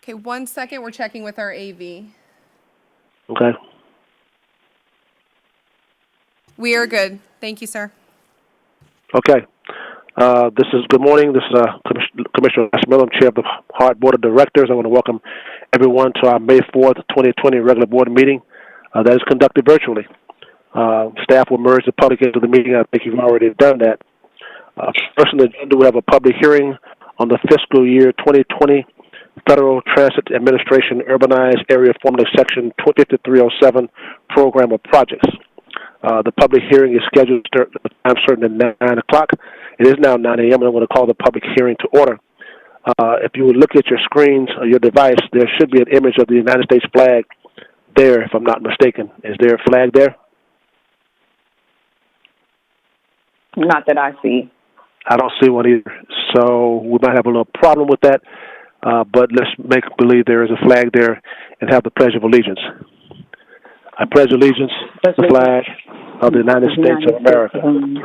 Okay, 1 second. We're checking with our AV. Okay. We are good. Thank you, sir. Okay. Good morning. This is Commissioner Miller, Chair of the HART Board of Directors. I want to welcome everyone to our May 4th, 2020 regular board meeting that is conducted virtually. Staff will merge the public into the meeting. I think you've already done that. First on the agenda, we have a public hearing on the fiscal year 2020 Federal Transit Administration Urbanized Area, formerly Section 5307 Program of Projects. The public hearing is scheduled to start at a time certain at 9 o'clock. It is now 9 a.m., and I'm going to call the public hearing to order. If you would look at your screens or your device, there should be an image of the United States flag there, if I'm not mistaken. Is there a flag there? Not that I see. I don't see one either. So we might have a little problem with that, but let's make believe there is a flag there and have the Pledge of Allegiance. I pledge allegiance to the flag of the United States of America and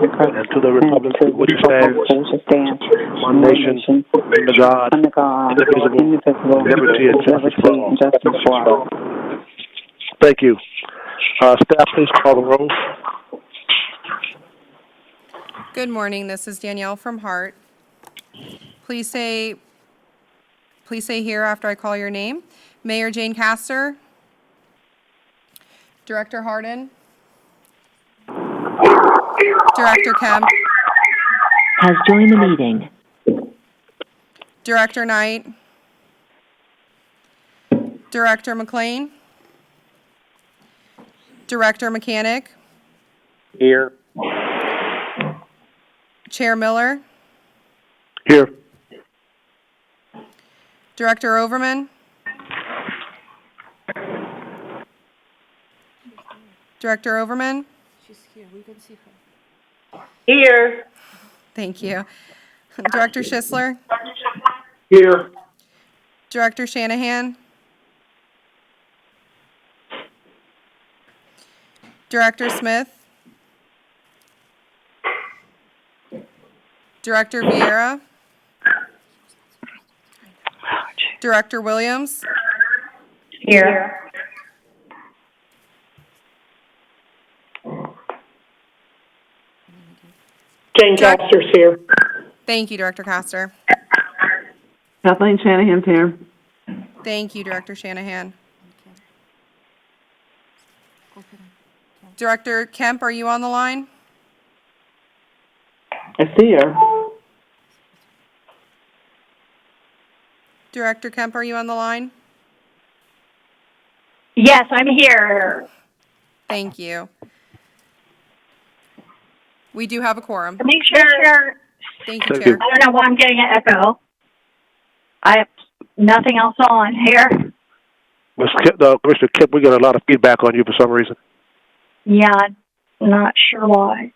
to the republic which stands one nation, under God, indivisible, liberty and justice for all. Thank you. Staff, please call the roll. Good morning. This is Danielle from HART. Please say here after I call your name. Mayor Jane Castor. Director Hardin. Director Kemp. Has joined the meeting. Director Knight. Director McLean. Director Mechanic. Here. Chair Miller. Here. Director Overman. Director Overman. She's here. We can see her. Here. Thank you. Director Schisler. Here. Director Shanahan. Director Smith. Director Vieira. Director Williams. Here. Jane Castor's here. Thank you, Director Castor. Kathleen Shanahan's here. Thank you, Director Shanahan. Director Kemp, are you on the line? I see her. Director Kemp, are you on the line? Yes, I'm here. Thank you. We do have a quorum. Commissioner, Thank you, Thank Chair. you. I don't know why I'm getting an echo. I have nothing else on here. Commissioner Kip, we get a lot of feedback on you for some reason. Yeah, I'm not sure why.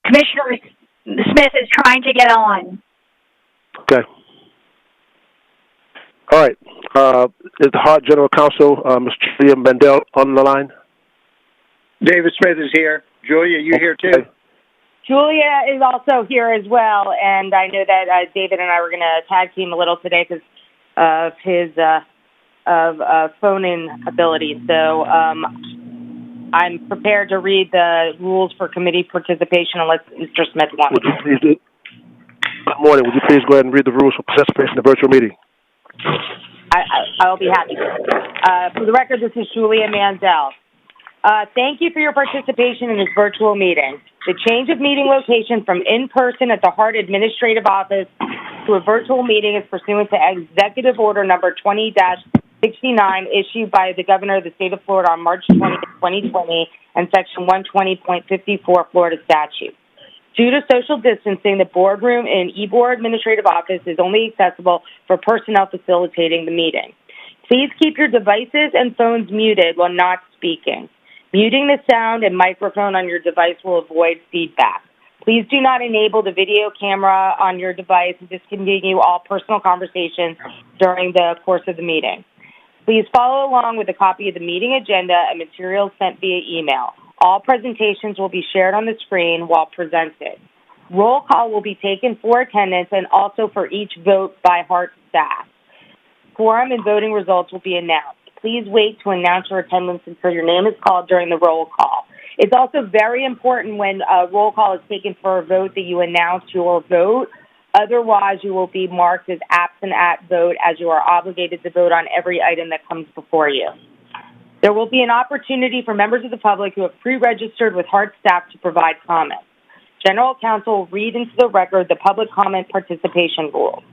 Commissioner Smith is trying to get on. Okay. All right. Is the HART General Counsel, Ms. Julia Mendel, on the line? David Smith is here. Julia, you here too? Okay. Julia is also here as well, and I know that David and I were going to tag team a little today because of his phone-in ability. So I'm prepared to read the rules for committee participation unless Mr. Smith wants Would you please do? Good morning. Would you please go ahead and read the rules for participation in the virtual meeting? I'll be happy to. For the record, this is Julia Mandel. Thank you for your participation in this virtual meeting. The change of meeting location from in-person at the HART Administrative Office to a virtual meeting is pursuant to Executive Order Number 20-69 issued by the Governor of the State of Florida on March 20, 2020, and Section 120.54 Florida statute. Due to social distancing, the boardroom in e-board administrative office is only accessible for personnel facilitating the meeting. Please keep your devices and phones muted while not speaking. Muting the sound and microphone on your device will avoid feedback. Please do not enable the video camera on your device and discontinue all personal conversations during the course of the meeting. Please follow along with a copy of the meeting agenda and materials sent via email. All presentations will be shared on the screen while presented. Roll call will be taken for attendance and also for each vote by HART staff. quorum and voting results will be announced. Please wait to announce your attendance until your name is called during the roll call. It's also very important when a roll call is taken for a vote that you announce your vote. Otherwise, you will be marked as absent at vote, as you are obligated to vote on every item that comes before you. There will be an opportunity for members of the public who have pre-registered with HART staff to provide comments. General Counsel will read into the record the public comment participation rules.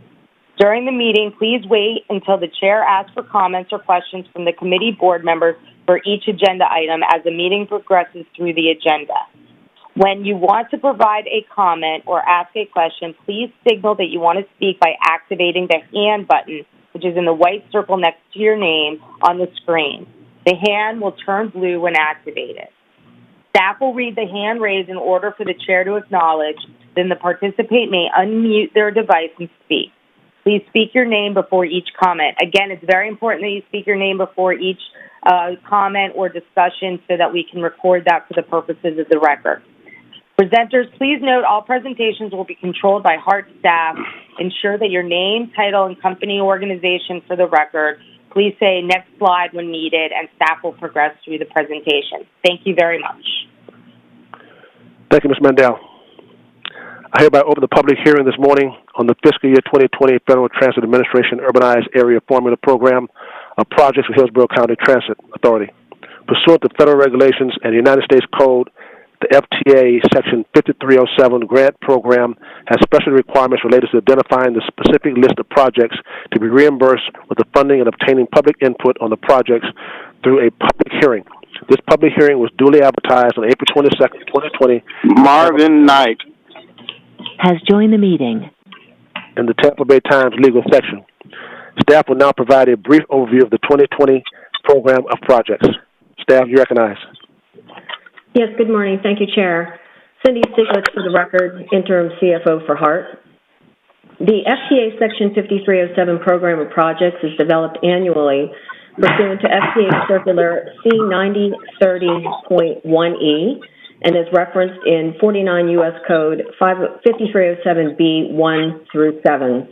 During the meeting, please wait until the chair asks for comments or questions from the committee board members for each agenda item as the meeting progresses through the agenda. When you want to provide a comment or ask a question, please signal that you want to speak by activating the hand button, which is in the white circle next to your name on the screen. The hand will turn blue when activated. Staff will read the hand raised in order for the chair to acknowledge, then the participant may unmute their device and speak. Please speak your name before each comment. Again, it's very important that you speak your name before each comment or discussion so that we can record that for the purposes of the record. Presenters, please note all presentations will be controlled by HART staff. Ensure that your name, title, and company organization for the record. Please say next slide when needed, and staff will progress through the presentation. Thank you very much. Thank you, Ms. Mandel. I hereby open the public hearing this morning on the fiscal year 2020 Federal Transit Administration Urbanized Area Formula Program of projects for Hillsborough County Transit Authority. Pursuant to federal regulations and the United States Code, the FTA Section 5307 grant program has special requirements related to identifying the specific list of projects to be reimbursed with the funding and obtaining public input on the projects through a public hearing. This public hearing was duly advertised on April 22nd, 2020. Marvin Knight Has joined the meeting. In the Tampa Bay Times legal section. Staff will now provide a brief overview of the 2020 program of projects. Staff, you recognize. Yes, good morning. Thank you, Chair. Cindy Stiglitz for the record, Interim CFO for HART. The FTA Section 5307 program of projects is developed annually pursuant to FTA Circular C9030.1E and is referenced in 49 U.S. Code 5307B 1 through 7.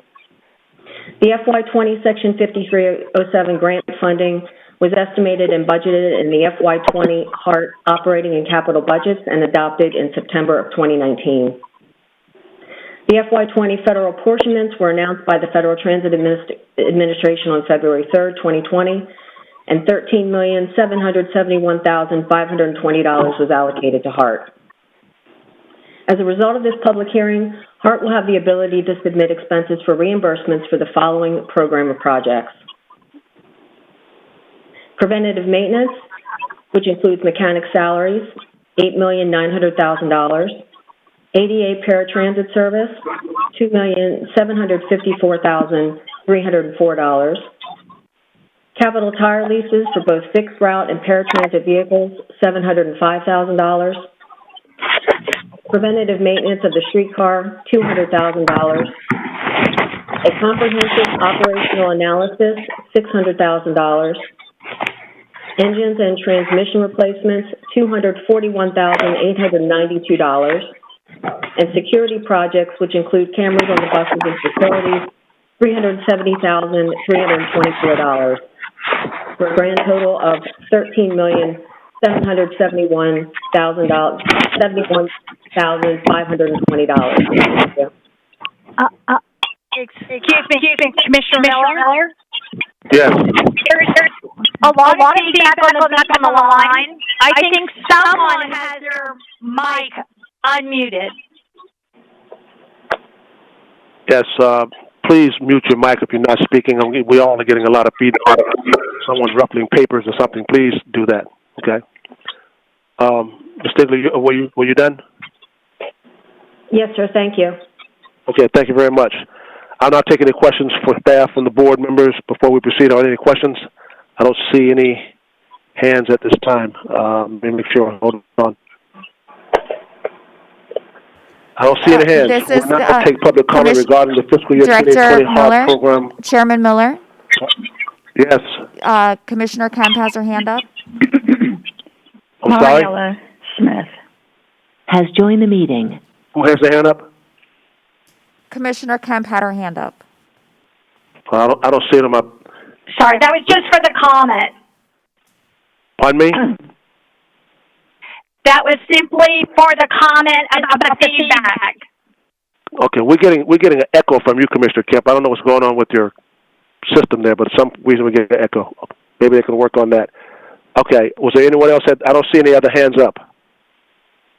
The FY20 Section 5307 grant funding was estimated and budgeted in the FY20 HART operating and capital budgets and adopted in September of 2019. The FY20 federal apportionments were announced by the Federal Transit Administration on February 3rd, 2020, and $13,771,520 was allocated to HART. As a result of this public hearing, HART will have the ability to submit expenses for reimbursements for the following program of projects. Preventative maintenance, which includes mechanic salaries, $8,900,000. ADA paratransit service, $2,754,304. Capital tire leases for both fixed route and paratransit vehicles, $705,000. Preventative maintenance of the streetcar, $200,000. A comprehensive operational analysis, $600,000. Engines and transmission replacements, $241,892. And security projects, which include cameras on the buses and facilities, $370,324, for a grand total of $13,771,520. Thank you. Excuse me, Commissioner Miller? Yes. There's a lot of feedback on the line. I think someone has their mic unmuted. Yes, please mute your mic if you're not speaking. We all are getting a lot of feedback. Someone's ruffling papers or something. Please do that, okay? Ms. Stigley, were you done? Yes, sir. Thank you. Okay, thank you very much. I'll now take any questions for staff and the board members before we proceed. Are there any questions? I don't see any hands at this time. Let me make sure. Hold on. I don't see any hands. This We're is, not going to take public comment regarding the fiscal year 2020 HART program. Chairman Miller? Yes. Commissioner Kemp has her hand up. I'm sorry? Mariella Smith Has joined the meeting. Who has their hand up? Commissioner Kemp had her hand up. I don't see it on my Sorry, that was just for the comment. Pardon me? That was simply for the comment about the feedback. Okay, we're getting an echo from you, Commissioner Kemp. I don't know what's going on with your system there, but for some reason we get an echo. Maybe they can work on that. Okay, was there anyone else I don't see any other hands up.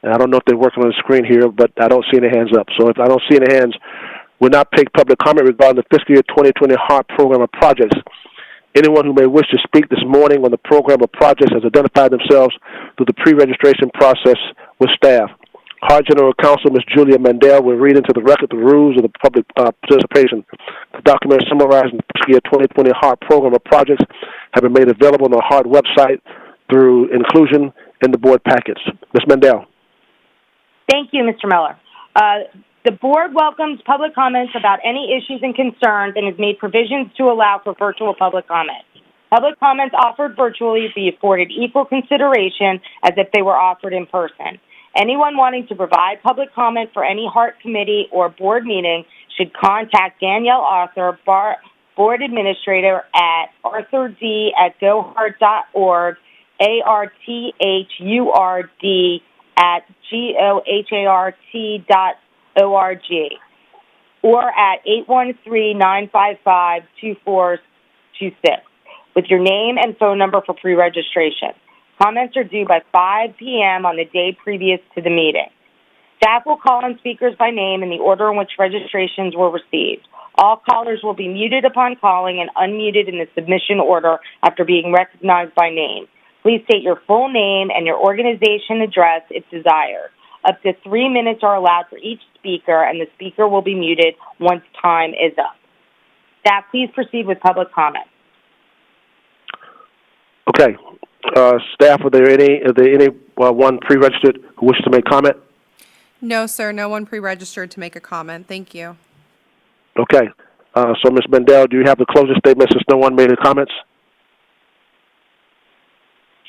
And I don't know if they're working on the screen here, but I don't see any hands up. So if I don't see any hands, we'll not take public comment regarding the fiscal year 2020 HART program of projects. Anyone who may wish to speak this morning on the program of projects has identified themselves through the pre-registration process with staff. HART General Counsel, Ms. Julia Mandel, will read into the record the rules of the public participation. The document summarizing the fiscal year 2020 HART program of projects have been made available on the HART website through inclusion in the board packets. Ms. Mandel. Thank you, Mr. Miller. The board welcomes public comments about any issues and concerns and has made provisions to allow for virtual public comment. Public comments offered virtually be afforded equal consideration as if they were offered in person. Anyone wanting to provide public comment for any HART committee or board meeting should contact Danielle Arthur, board administrator at arthurd@gohart.org, arthurd@gohart.org, or at 813-955-2426 with your name and phone number for pre-registration. Comments are due by 5 p.m. on the day previous to the meeting. Staff will call on speakers by name in the order in which registrations were received. All callers will be muted upon calling and unmuted in the submission order after being recognized by name. Please state your full name and your organization address if desired. Up to 3 minutes are allowed for each speaker, and the speaker will be muted once time is up. Staff, please proceed with public comment. Okay. Staff, are there anyone pre-registered who wishes to make comment? No, sir. No one pre-registered to make a comment. Thank you. Okay. So, Ms. Mandel, do you have the closing statement since no one made any comments?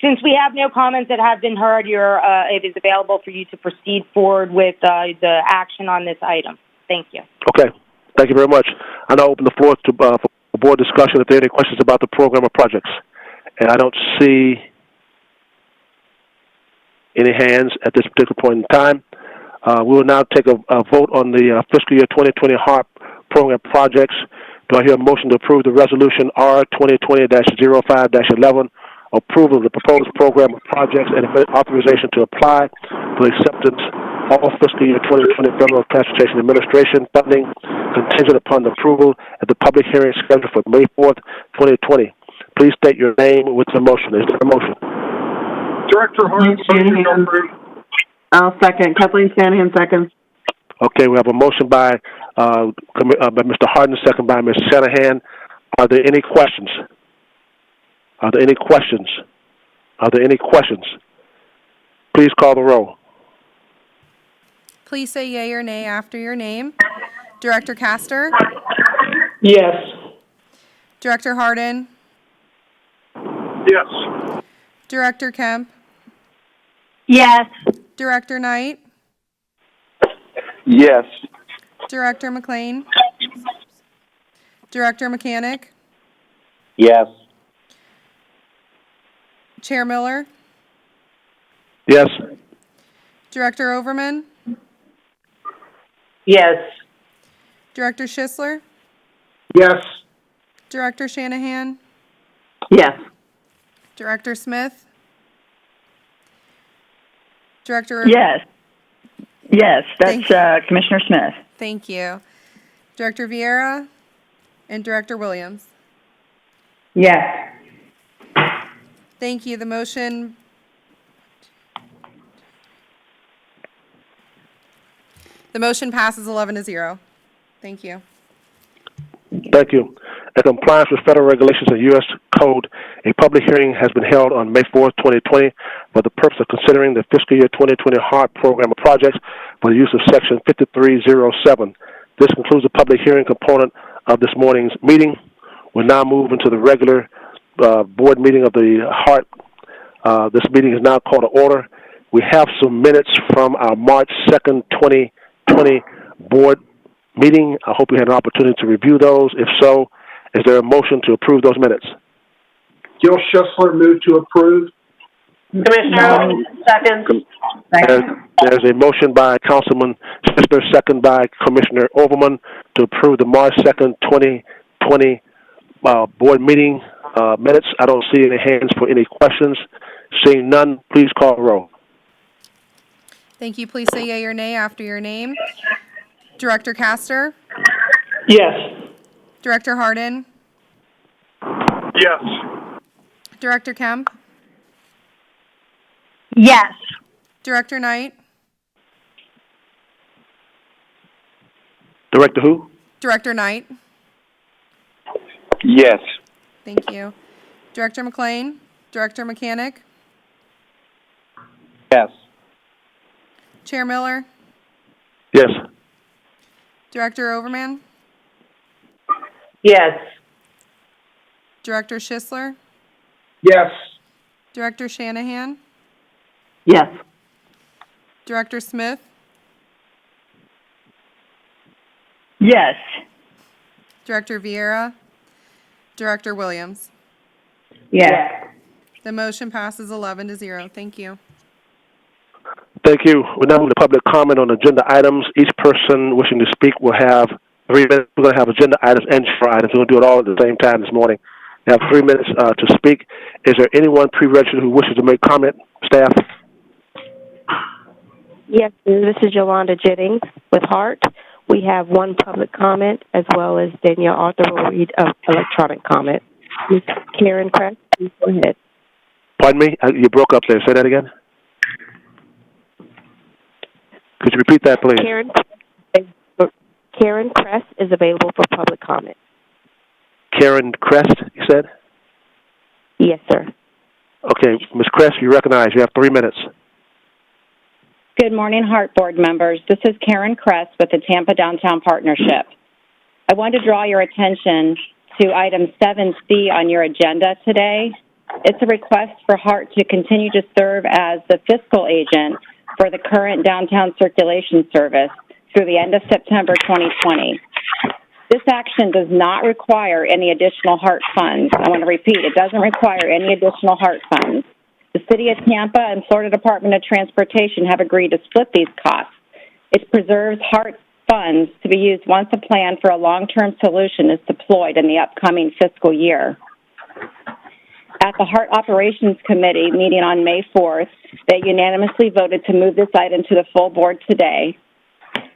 Since we have no comments that have been heard, it is available for you to proceed forward with the action on this item. Thank you. Okay. Thank you very much. I now open the floor to for board discussion if there are any questions about the program or projects. And I don't see any hands at this particular point in time. We will now take a vote on the fiscal year 2020 HART program projects. Do I hear a motion to approve the resolution R 2020-05-11, approval of the proposed program of projects and authorization to apply for acceptance all fiscal year 2020 Federal Transportation Administration funding contingent upon the approval at the public hearing scheduled for May 4th, 2020. Please state your name with the motion. Is there a motion? Director Hart, motion to approve. I'll second. Kathleen Shanahan, second. Okay, we have a motion by Mr. Harden, second by Ms. Shanahan. Are there any questions? Are there any questions? Are there any questions? Please call the roll. Please say yea or nay after your name. Director Castor? Yes. Director Harden? Yes. Director Kemp? Yes. Director Knight? Yes. Director McLean? Director Mechanic? Yes. Chair Miller? Yes. Director Overman? Yes. Director Schisler? Yes. Director Shanahan? Yes. Director Smith? Director... Yes. Yes, that's Commissioner Smith. Thank you. Director Vieira and Director Williams. Yes. Thank you. The motion passes 11-0. Thank you. Thank you. In compliance with federal regulations and U.S. Code, a public hearing has been held on May 4th, 2020 for the purpose of considering the fiscal year 2020 HART program of projects for the use of Section 5307. This concludes the public hearing component of this morning's meeting. We'll now move into the regular board meeting of the HART. This meeting is now called to order. We have some minutes from our March 2nd, 2020 board meeting. I hope you had an opportunity to review those. If so, is there a motion to approve those minutes? Gil Schussler, move to approve. Commissioner, second. There's a motion by Councilman Sisner, second by Commissioner Overman to approve the March 2nd, 2020 board meeting minutes. I don't see any hands for any questions. Seeing none, please call the roll. Thank you. Please say yea or nay after your name. Director Castor? Yes. Director Harden? Yes. Director Kemp? Yes. Director Knight? Director who? Director Knight? Yes. Thank you. Director McLean? Director Mechanic? Yes. Chair Miller? Yes. Director Overman? Yes. Director Schisler? Yes. Director Shanahan? Yes. Director Smith? Yes. Director Vieira? Director Williams? Yes. The motion passes 11-0. Thank you. Thank you. We're now moving to public comment on agenda items. Each person wishing to speak will have 3 minutes. We're going to have agenda items and shore items. We're going to do it all at the same time this morning. You have 3 minutes to speak. Is there anyone pre-registered who wishes to make comment? Staff? Yes, this is Yolanda Jennings with HART. We have one public comment as well as Danielle Arthur will read an electronic comment. Ms. Karen Crest, please go ahead. Pardon me? You broke up there. Say that again. Could you repeat that, please? Karen Crest is available for public comment. Karen Crest, you said? Yes, sir. Okay, Ms. Crest, you recognize. You have 3 minutes. Good morning, HART Board members. This is Karen Kress with the Tampa Downtown Partnership. I want to draw your attention to item 7C on your agenda today. It's a request for HART to continue to serve as the fiscal agent for the current downtown circulation service through the end of September 2020. This action does not require any additional HART funds. I want to repeat, it doesn't require any additional HART funds. The City of Tampa and Florida Department of Transportation have agreed to split these costs. It preserves HART funds to be used once a plan for a long-term solution is deployed in the upcoming fiscal year. At the HART Operations Committee meeting on May 4th, they unanimously voted to move this item to the full board today.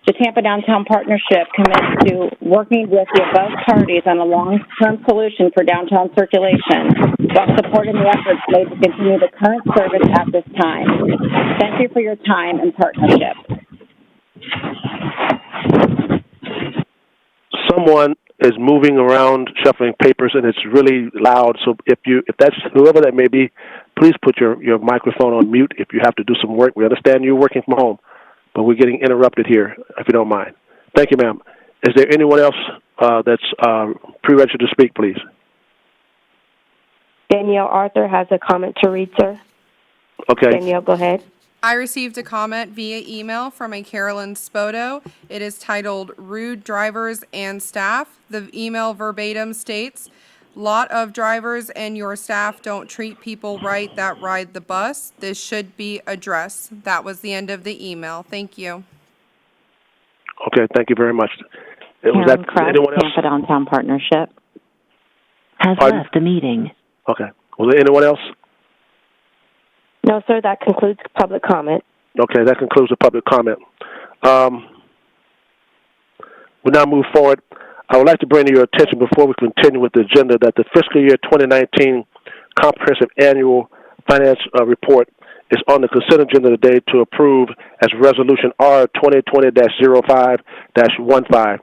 The Tampa Downtown Partnership commits to working with the above parties on a long-term solution for downtown circulation while supporting the efforts made to continue the current service at this time. Thank you for your time and partnership. Someone is moving around, shuffling papers, and it's really loud. So if that's whoever that may be, please put your microphone on mute if you have to do some work. We understand you're working from home, but we're getting interrupted here, if you don't mind. Thank you, ma'am. Is there anyone else that's pre-registered to speak, please? Danielle Arthur has a comment to read, sir. Okay. Danielle, go ahead. I received a comment via email from a Carolyn Spoto. It is titled Rude Drivers and Staff. The email verbatim states, lot of drivers and your staff don't treat people right that ride the bus. This should be addressed. That was the end of the email. Thank you. Okay, thank you very much. Karen Was that Kress, anyone else? Tampa Downtown Partnership. Has Pardon? left the meeting. Okay. Was there anyone else? No, sir, that concludes public comment. Okay, that concludes the public comment. We now move forward. I would like to bring to your attention before we continue with the agenda that the fiscal year 2019 comprehensive annual finance report is on the consent agenda today to approve as resolution R 2020-05-15.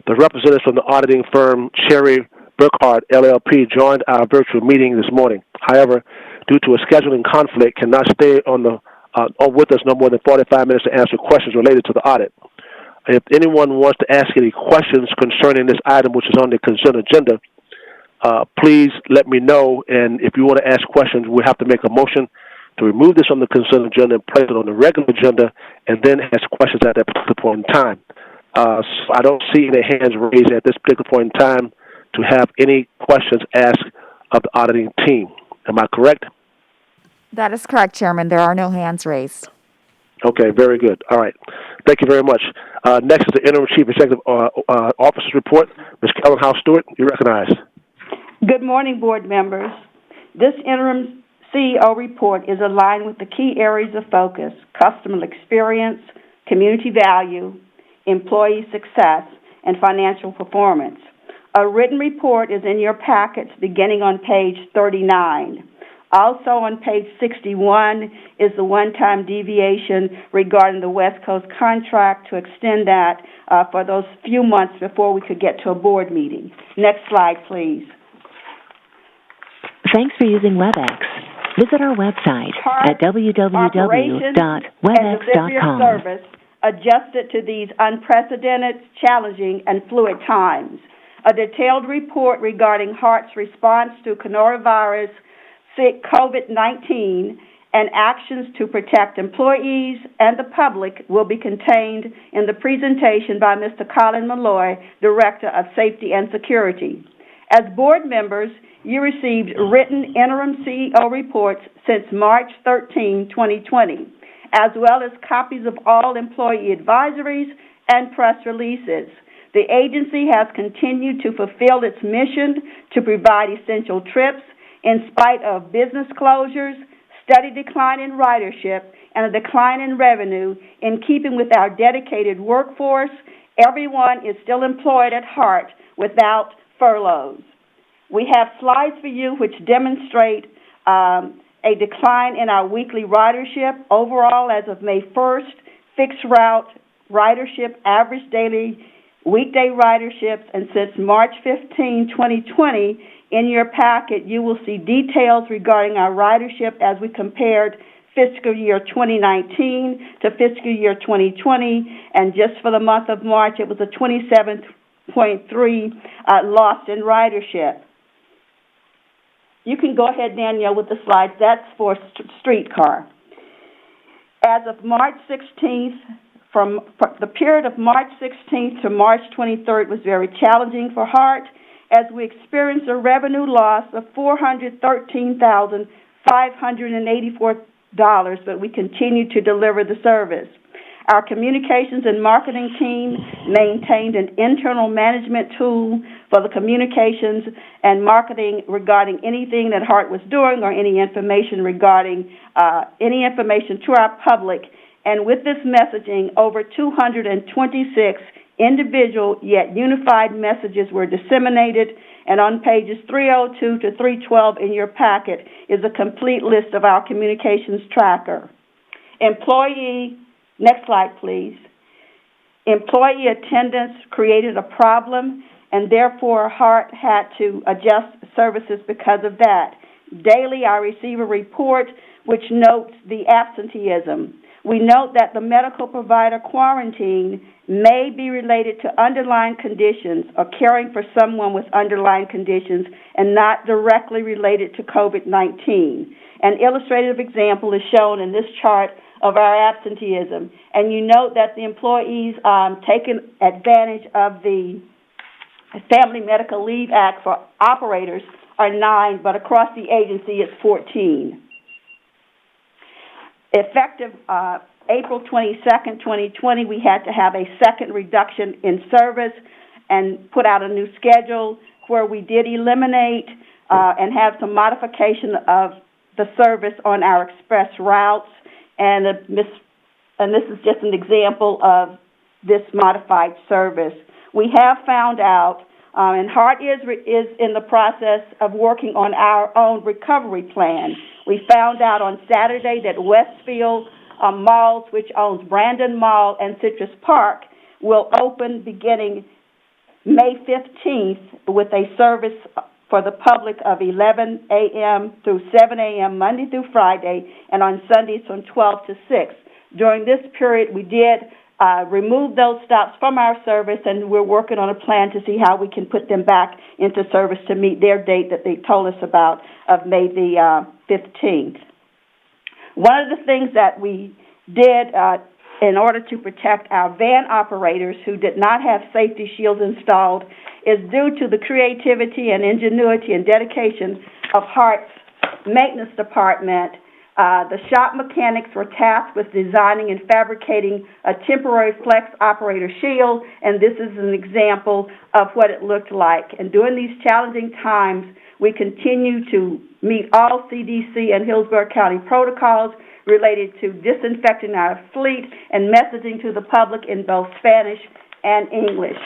The representatives from the auditing firm Cherry Burkhardt LLP joined our virtual meeting this morning. However, due to a scheduling conflict, cannot stay on with us no more than 45 minutes to answer questions related to the audit. If anyone wants to ask any questions concerning this item, which is on the consent agenda, please let me know. And if you want to ask questions, we have to make a motion to remove this from the consent agenda and place it on the regular agenda, and then ask questions at that particular point in time. So I don't see any hands raised at this particular point in time to have any questions asked of the auditing team. Am I correct? That is correct, Chairman. There are no hands raised. Okay, very good. All right. Thank you very much. Next is the Interim Chief Executive Officer's report. Ms. Kellen House-Stewart, you're recognized. Good morning, board members. This interim CEO report is aligned with the key areas of focus: customer experience, community value, employee success, and financial performance. A written report is in your packets beginning on page 39. Also on page 61 is the one-time deviation regarding the West Coast contract to extend that for those few months before we could get to a board meeting. Next slide, please. Thanks for using WebEx. Visit our website at www.webex.com. Service adjusted to these unprecedented, challenging, and fluid times. A detailed report regarding HART's response to coronavirus, COVID-19, and actions to protect employees and the public will be contained in the presentation by Mr. Colin Malloy, Director of Safety and Security. As board members, you received written interim CEO reports since March 13, 2020, as well as copies of all employee advisories and press releases. The agency has continued to fulfill its mission to provide essential trips in spite of business closures, steady decline in ridership, and a decline in revenue. In keeping with our dedicated workforce, everyone is still employed at HART without furloughs. We have slides for you which demonstrate a decline in our weekly ridership. Overall, as of May 1st, fixed route ridership, average daily weekday riderships, and since March 15, 2020, in your packet, you will see details regarding our ridership as we compared fiscal year 2019 to fiscal year 2020, and just for the month of March, it was a 27.3 loss in ridership. You can go ahead, Danielle, with the slides. That's for streetcar. As of March 16th, from the period of March 16th to March 23rd was very challenging for HART, as we experienced a revenue loss of $413,584, but we continued to deliver the service. Our communications and marketing team maintained an internal management tool for the communications and marketing regarding anything that HART was doing or any information regarding any information to our public. And with this messaging, over 226 individual yet unified messages were disseminated, and on pages 302 to 312 in your packet is a complete list of our communications tracker. Next slide, please. Employee attendance created a problem, and therefore HART had to adjust services because of that. Daily, I receive a report which notes the absenteeism. We note that the medical provider quarantine may be related to underlying conditions or caring for someone with underlying conditions and not directly related to COVID-19. An illustrative example is shown in this chart of our absenteeism. And you note that the employees taking advantage of the Family Medical Leave Act for operators are 9, but across the agency it's 14. Effective April 22nd, 2020, we had to have a second reduction in service and put out a new schedule where we did eliminate and have some modification of the service on our express routes. And this is just an example of this modified service. We have found out, and HART is in the process of working on our own recovery plan. We found out on Saturday that Westfield Malls, which owns Brandon Mall and Citrus Park, will open beginning May 15th with a service for the public of 11 a.m. through 7 a.m. Monday through Friday, and on Sundays from 12 to 6. During this period, we did remove those stops from our service, and we're working on a plan to see how we can put them back into service to meet their date that they told us about of May the 15th. One of the things that we did in order to protect our van operators who did not have safety shields installed is due to the creativity and ingenuity and dedication of HART's maintenance department, the shop mechanics were tasked with designing and fabricating a temporary flex operator shield, and this is an example of what it looked like. And during these challenging times, we continue to meet all CDC and Hillsborough County protocols related to disinfecting our fleet and messaging to the public in both Spanish and English.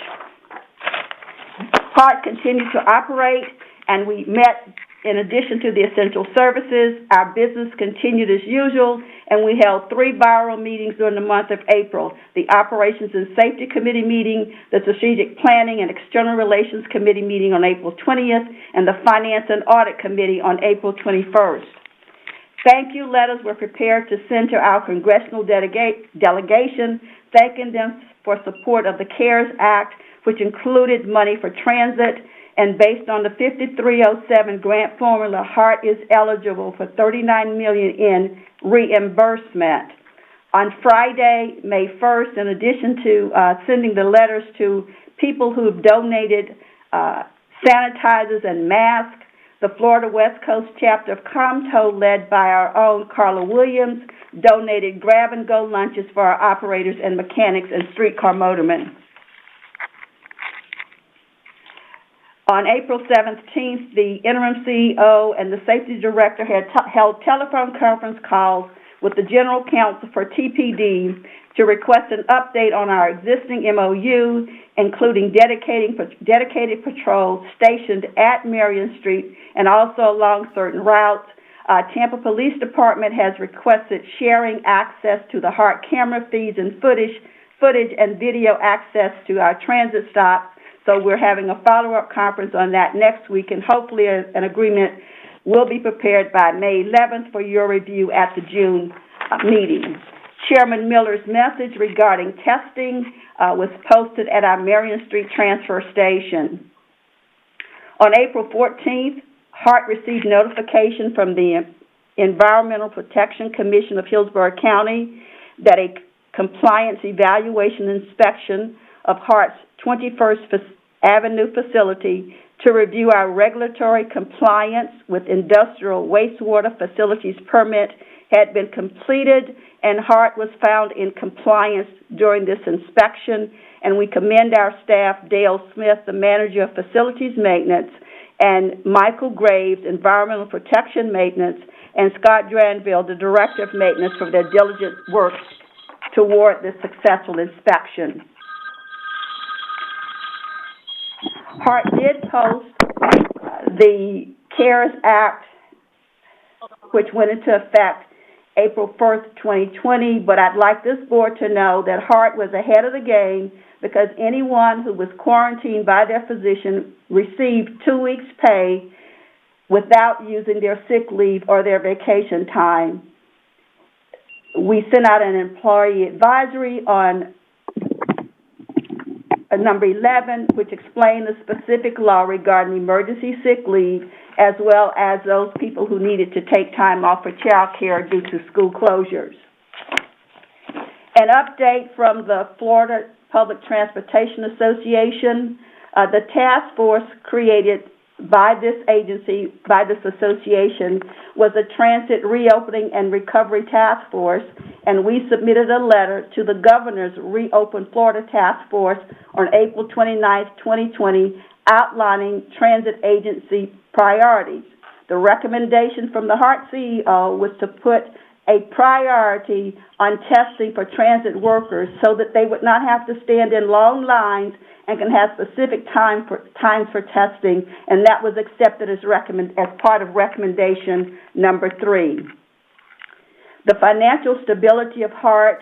HART continued to operate, and we met. In addition to the essential services, our business continued as usual, and we held 3 viral meetings during the month of April: the Operations and Safety Committee meeting, the Strategic Planning and External Relations Committee meeting on April 20th, and the Finance and Audit Committee on April 21st. Thank you letters were prepared to send to our congressional delegation, thanking them for support of the CARES Act, which included money for transit. And based on the 5307 grant formula, HART is eligible for $39 million in reimbursement. On Friday, May 1st, in addition to sending the letters to people who've donated sanitizers and masks, the Florida West Coast chapter of COMTO, led by our own Carla Williams, donated grab-and-go lunches for our operators and mechanics and streetcar motormen. On April 17th, the interim CEO and the safety director had held telephone conference calls with the general counsel for TPD to request an update on our existing MOU, including dedicated patrols stationed at Marion Street and also along certain routes. Tampa Police Department has requested sharing access to the HART camera feeds and footage and video access to our transit stops. So we're having a follow-up conference on that next week, and hopefully an agreement will be prepared by May 11th for your review at the June meeting. Chairman Miller's message regarding testing was posted at our Marion Street transfer station. On April 14th, HART received notification from the Environmental Protection Commission of Hillsborough County that a compliance evaluation inspection of HART's 21st Avenue facility to review our regulatory compliance with industrial wastewater facilities permit had been completed, and HART was found in compliance during this inspection. And we commend our staff, Dale Smith, the manager of facilities maintenance, and Michael Graves, environmental protection maintenance, and Scott Dranville, the director of maintenance, for their diligent work toward this successful inspection. HART did post the CARES Act, which went into effect April 1st, 2020, but I'd like this board to know that HART was ahead of the game because anyone who was quarantined by their physician received 2 weeks' pay without using their sick leave or their vacation time. We sent out an employee advisory on number 11, which explained the specific law regarding emergency sick leave, as well as those people who needed to take time off for child care due to school closures. An update from the Florida Public Transportation Association. The task force created by this agency, by this association, was a Transit Reopening and Recovery Task Force, and we submitted a letter to the governor's Reopen Florida Task Force on April 29, 2020, outlining transit agency priorities. The recommendation from the HART CEO was to put a priority on testing for transit workers so that they would not have to stand in long lines and can have specific times for testing, and that was accepted as part of recommendation number 3. The financial stability of HART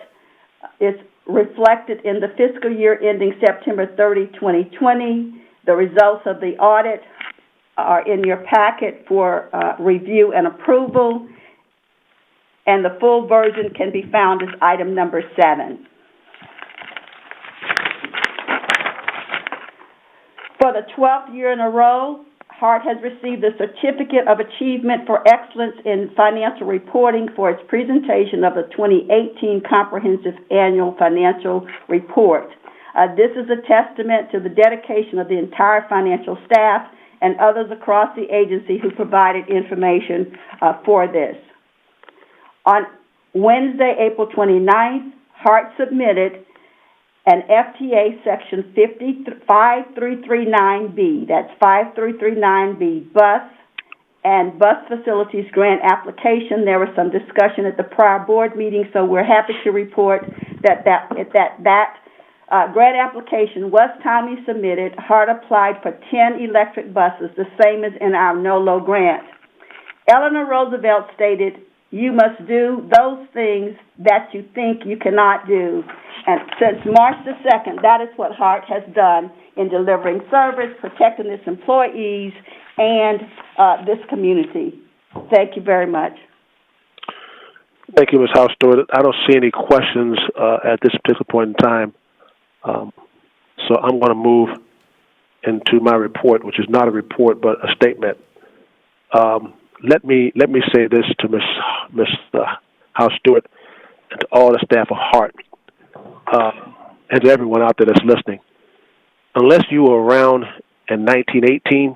is reflected in the fiscal year ending September 30, 2020. The results of the audit are in your packet for review and approval, and the full version can be found as item number 7. For the 12th year in a row, HART has received the Certificate of Achievement for Excellence in Financial Reporting for its presentation of the 2018 Comprehensive Annual Financial Report. This is a testament to the dedication of the entire financial staff and others across the agency who provided information for this. On Wednesday, April 29th, HART submitted an FTA Section 5339B, that's 5339B, bus and bus facilities grant application. There was some discussion at the prior board meeting, so we're happy to report that grant application was timely submitted. HART applied for 10 electric buses, the same as in our NOLO grant. Eleanor Roosevelt stated, "You must do those things that you think you cannot do." And since March the 2nd, that is what HART has done in delivering service, protecting its employees, and this community. Thank you very much. Thank you, Ms. House Stewart. I don't see any questions at this particular point in time. So I'm going to move into my report, which is not a report but a statement. Let me say this to Ms. House Stewart and to all the staff of HART and to everyone out there that's listening. Unless you were around in 1918,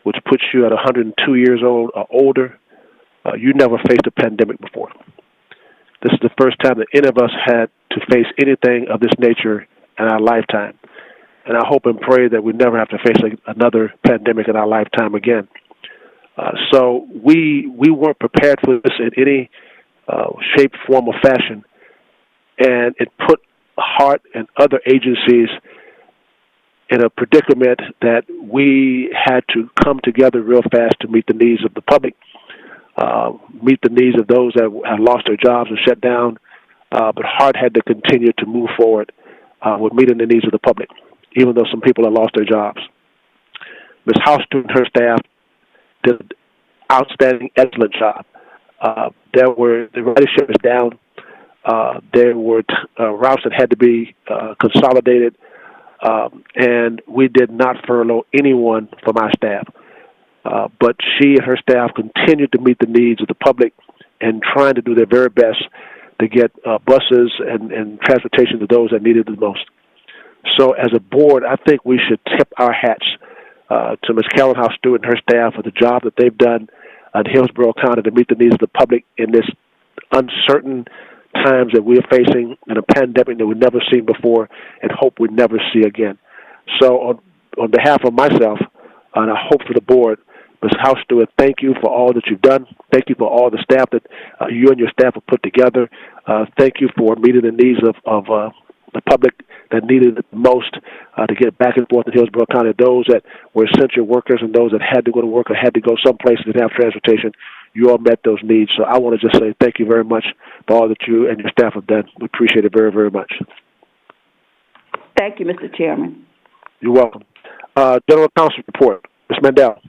which puts you at 102 years old or older, you never faced a pandemic before. This is the first time that any of us had to face anything of this nature in our lifetime. And I hope and pray that we never have to face another pandemic in our lifetime again. So we weren't prepared for this in any shape, form, or fashion. And it put HART and other agencies in a predicament that we had to come together real fast to meet the needs of the public, meet the needs of those that had lost their jobs and shut down. But HART had to continue to move forward with meeting the needs of the public, even though some people had lost their jobs. Ms. House and her staff did an outstanding, excellent job. The ridership is down. There were routes that had to be consolidated, and we did not furlough anyone from our staff. But she and her staff continued to meet the needs of the public and trying to do their very best to get buses and transportation to those that needed it the most. So as a board, I think we should tip our hats to Ms. Carolyn House Stewart and her staff for the job that they've done in Hillsborough County to meet the needs of the public in this uncertain times that we're facing in a pandemic that we've never seen before and hope we never see again. So on behalf of myself, and I hope for the board, Ms. House Stewart, thank you for all that you've done. Thank you for all the staff that you and your staff have put together. Thank you for meeting the needs of the public that needed it the most to get back and forth in Hillsborough County, those that were essential workers and those that had to go to work or had to go someplace and didn't have transportation. You all met those needs. So I want to just say thank you very much for all that you and your staff have done. We appreciate it very, very much. Thank you, Mr. Chairman. You're welcome. General Counsel report. Ms. Mandel.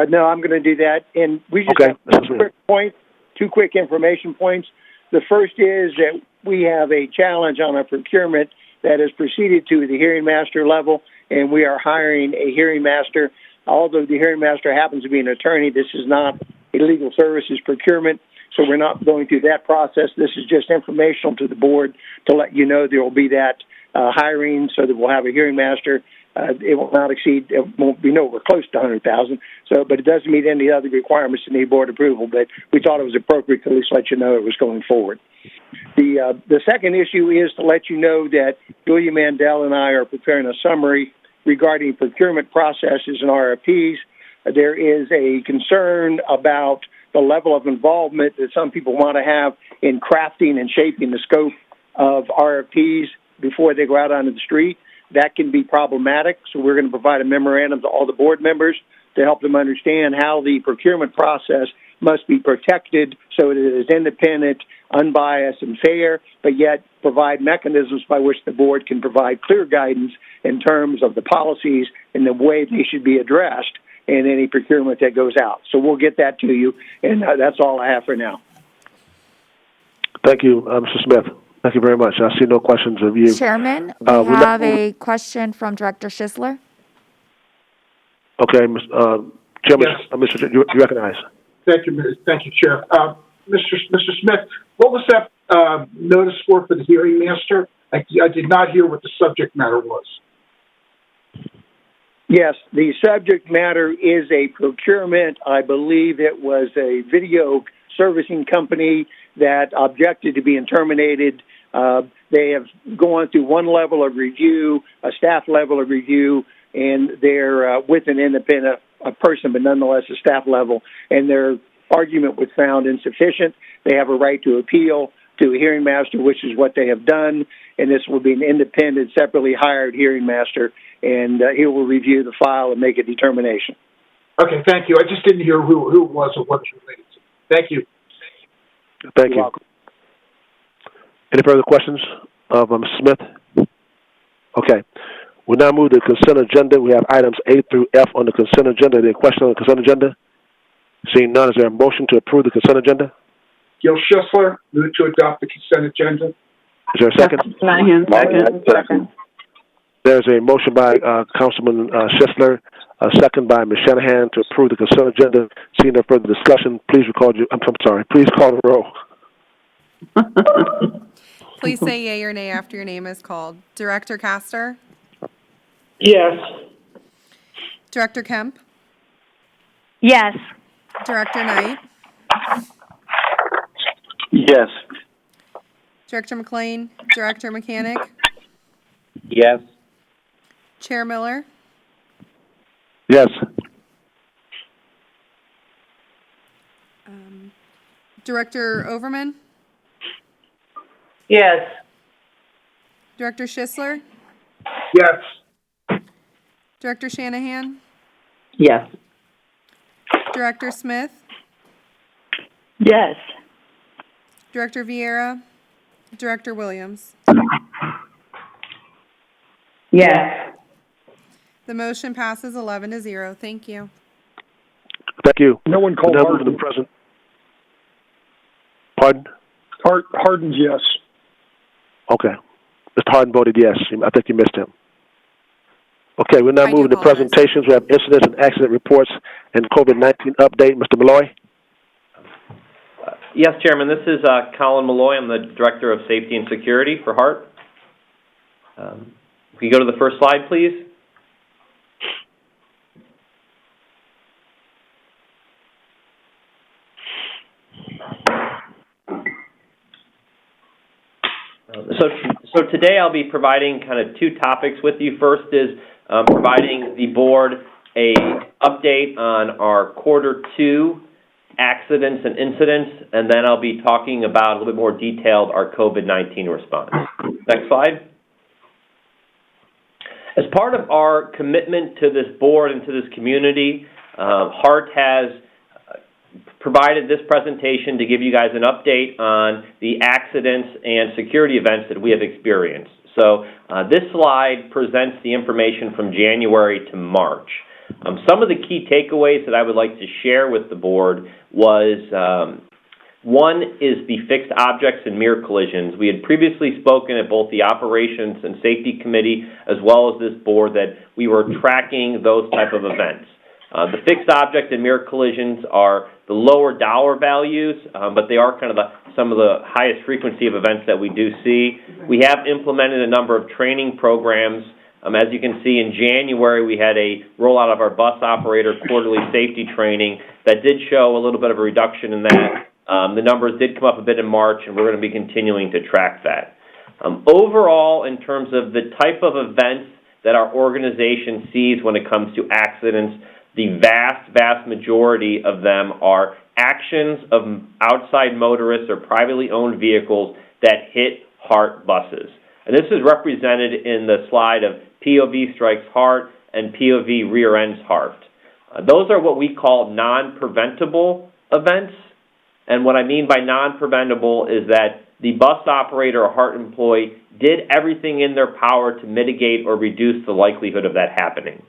No, I'm going to do that. And we just have two quick information points. The first is that we have a challenge on a procurement that has proceeded to the hearing master level, and we are hiring a hearing master. Although the hearing master happens to be an attorney, this is not a legal services procurement, so we're not going through that process. This is just informational to the board to let you know there will be that hiring so that we'll have a hearing master. It will not exceed, it won't be nowhere close to $100,000. So, but it doesn't meet any other requirements to need board approval. But we thought it was appropriate to at least let you know it was going forward. The second issue is to let you know that Julia Mandel and I are preparing a summary regarding procurement processes and RFPs. There is a concern about the level of involvement that some people want to have in crafting and shaping the scope of RFPs before they go out onto the street. That can be problematic, so we're going to provide a memorandum to all the board members to help them understand how the procurement process must be protected so that it is independent, unbiased, and fair, but yet provide mechanisms by which the board can provide clear guidance in terms of the policies and the way they should be addressed in any procurement that goes out. So we'll get that to you, and that's all I have for now. Thank you, Mr. Smith. Thank you very much. I see no questions of you. Chairman, we have a question from Director Schisler. Okay, Chairman, yes. Mr. You recognize. Thank you, Chair. Mr. Smith, what was that notice for the hearing master? I did not hear what the subject matter was. Yes, the subject matter is a procurement. I believe it was a video servicing company that objected to being terminated. They have gone through one level of review, a staff level of review, and they're with an independent person, but nonetheless a staff level, and their argument was found insufficient. They have a right to appeal to a hearing master, which is what they have done, and this will be an independent, separately hired hearing master, and he will review the file and make a determination. Okay, thank you. I just didn't hear who it was or what it's related to. Thank you. Thank you. Any further questions of Mr. Smith? Okay. We'll now move to the consent agenda. We have items A through F on the consent agenda. Any questions on the consent agenda? Seeing none, is there a motion to approve the consent agenda? Gil Schisler, move to adopt the consent agenda. Is there a second? Second. There's a motion by Councilman Schisler, a second by Ms. Shanahan to approve the consent agenda. Seeing no further discussion, please call the roll. Please say yea or nay after your name is called. Director Castor? Yes. Director Kemp? Yes. Director Knight? Yes. Director McLean? Director Mechanic? Yes. Chair Miller? Yes. Director Overman? Yes. Director Schisler? Yes. Director Shanahan? Yes. Director Smith? Yes. Director Vieira? Director Williams? Yes. The motion passes 11-0. Thank you. Thank you. No one called Now Harden. move to the present. Pardon? Harden's yes. Okay. Mr. Harden voted yes. I think you missed him. Okay, we're now I do moving to apologize. presentations. We have incidents and accident reports and COVID-19 update. Mr. Malloy? Yes, Chairman. This is Colin Malloy. I'm the Director of Safety and Security for HART. If you go to the first slide, please. So today I'll be providing kind of two topics with you. First is providing the board a update on our Q2 accidents and incidents, and then I'll be talking about a little bit more detailed our COVID-19 response. Next slide. As part of our commitment to this board and to this community, HART has provided this presentation to give you guys an update on the accidents and security events that we have experienced. So this slide presents the information from January to March. Some of the key takeaways that I would like to share with the board was, one is the fixed objects and mirror collisions. We had previously spoken at both the Operations and Safety Committee as well as this board that we were tracking those type of events. The fixed object and mirror collisions are the lower dollar values, but they are kind of some of the highest frequency of events that we do see. We have implemented a number of training programs. As you can see, in January, we had a rollout of our bus operator quarterly safety training that did show a little bit of a reduction in that. The numbers did come up a bit in March, and we're going to be continuing to track that. Overall, in terms of the type of events that our organization sees when it comes to accidents, the vast majority of them are actions of outside motorists or privately owned vehicles that hit HART buses. And this is represented in the slide of POV strikes HART and POV rear ends HART. Those are what we call non-preventable events. And what I mean by non-preventable is that the bus operator or HART employee did everything in their power to mitigate or reduce the likelihood of that happening.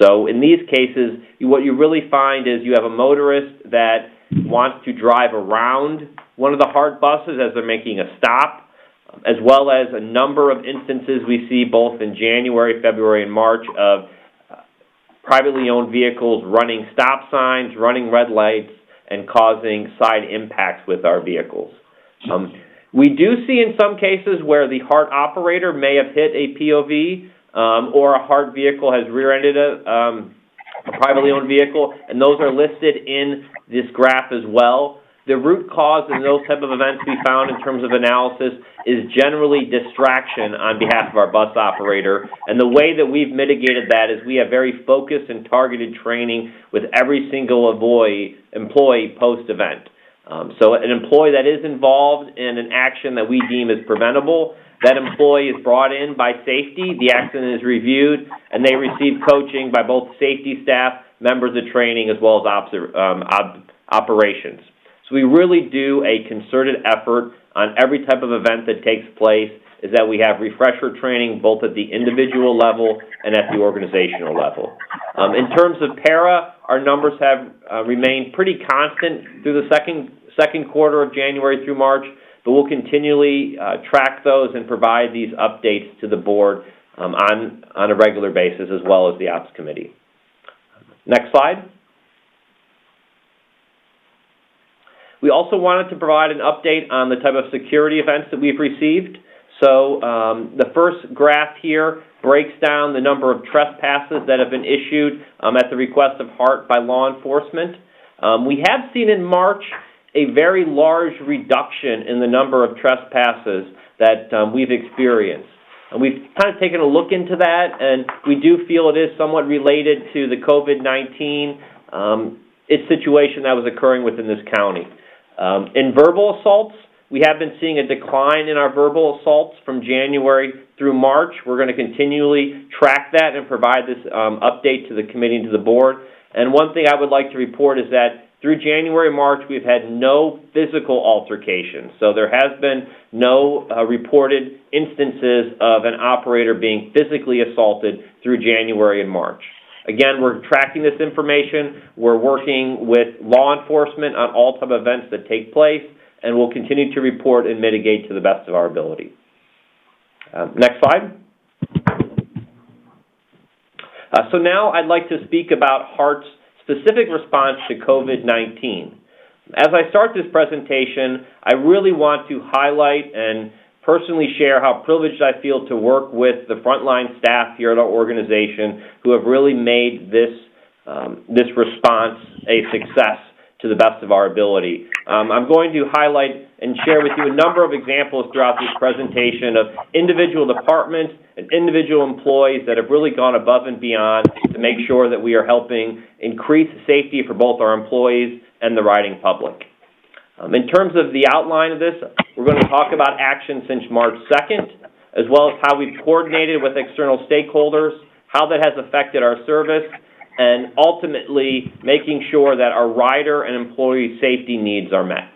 So in these cases, what you really find is you have a motorist that wants to drive around one of the HART buses as they're making a stop, as well as a number of instances we see both in January, February, and March of privately owned vehicles running stop signs, running red lights, and causing side impacts with our vehicles. We do see in some cases where the HART operator may have hit a POV, or a HART vehicle has rear-ended a privately owned vehicle, and those are listed in this graph as well. The root cause in those type of events we found in terms of analysis is generally distraction on behalf of our bus operator. And the way that we've mitigated that is we have very focused and targeted training with every single employee post-event. So an employee that is involved in an action that we deem is preventable, that employee is brought in by safety, the accident is reviewed, and they receive coaching by both safety staff, members of training, as well as operations. So we really do a concerted effort on every type of event that takes place, is that we have refresher training both at the individual level and at the organizational level. In terms of para, our numbers have remained pretty constant through the second quarter of January through March, but we'll continually track those and provide these updates to the board on a regular basis, as well as the Ops Committee. Next slide. We also wanted to provide an update on the type of security events that we've received. So the first graph here breaks down the number of trespasses that have been issued at the request of HART by law enforcement. We have seen in March a very large reduction in the number of trespasses that we've experienced. And we've kind of taken a look into that, and we do feel it is somewhat related to the COVID-19 situation that was occurring within this county. In verbal assaults, we have been seeing a decline in our verbal assaults from January through March. We're going to continually track that and provide this update to the committee and to the board. And one thing I would like to report is that through January, March, we've had no physical altercations. So there has been no reported instances of an operator being physically assaulted through January and March. Again, we're tracking this information. We're working with law enforcement on all type of events that take place, and we'll continue to report and mitigate to the best of our ability. Next slide. So now I'd like to speak about HART's specific response to COVID-19. As I start this presentation, I really want to highlight and personally share how privileged I feel to work with the frontline staff here at our organization who have really made this response a success to the best of our ability. I'm going to highlight and share with you a number of examples throughout this presentation of individual departments and individual employees that have really gone above and beyond to make sure that we are helping increase safety for both our employees and the riding public. In terms of the outline of this, we're going to talk about action since March 2nd, as well as how we've coordinated with external stakeholders, how that has affected our service, and ultimately making sure that our rider and employee safety needs are met.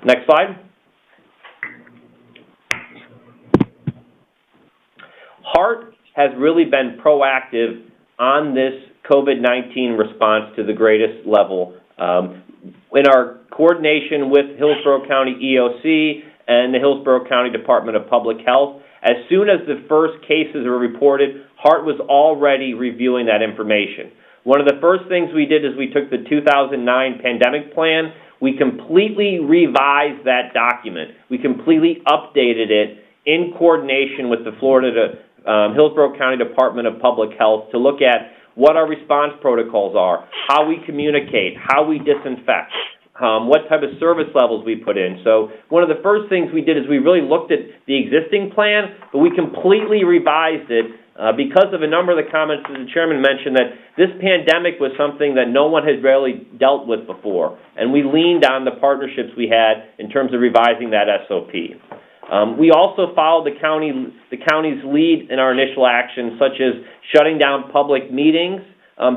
Next slide. HART has really been proactive on this COVID-19 response to the greatest level. In our coordination with Hillsborough County EOC and the Hillsborough County Department of Public Health, as soon as the first cases were reported, HART was already reviewing that information. One of the first things we did is we took the 2009 pandemic plan. We completely revised that document. We completely updated it in coordination with the Hillsborough County Department of Public Health to look at what our response protocols are, how we communicate, how we disinfect, what type of service levels we put in. So one of the first things we did is we really looked at the existing plan, but we completely revised it because of a number of the comments that the chairman mentioned that this pandemic was something that no one had really dealt with before. And we leaned on the partnerships we had in terms of revising that SOP. We also followed the county's lead in our initial actions, such as shutting down public meetings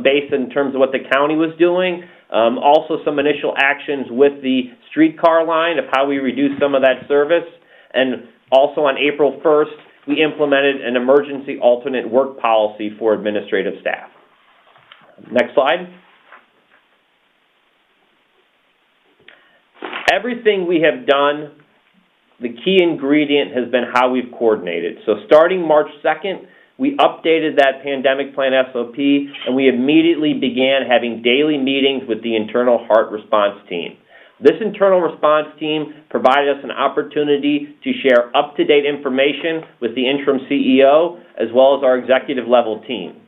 based in terms of what the county was doing. Also some initial actions with the streetcar line of how we reduce some of that service. And also on April 1st, we implemented an emergency alternate work policy for administrative staff. Next slide. Everything we have done, the key ingredient has been how we've coordinated. So starting March 2nd, we updated that pandemic plan SOP, and we immediately began having daily meetings with the internal HART response team. This internal response team provided us an opportunity to share up-to-date information with the interim CEO as well as our executive level team.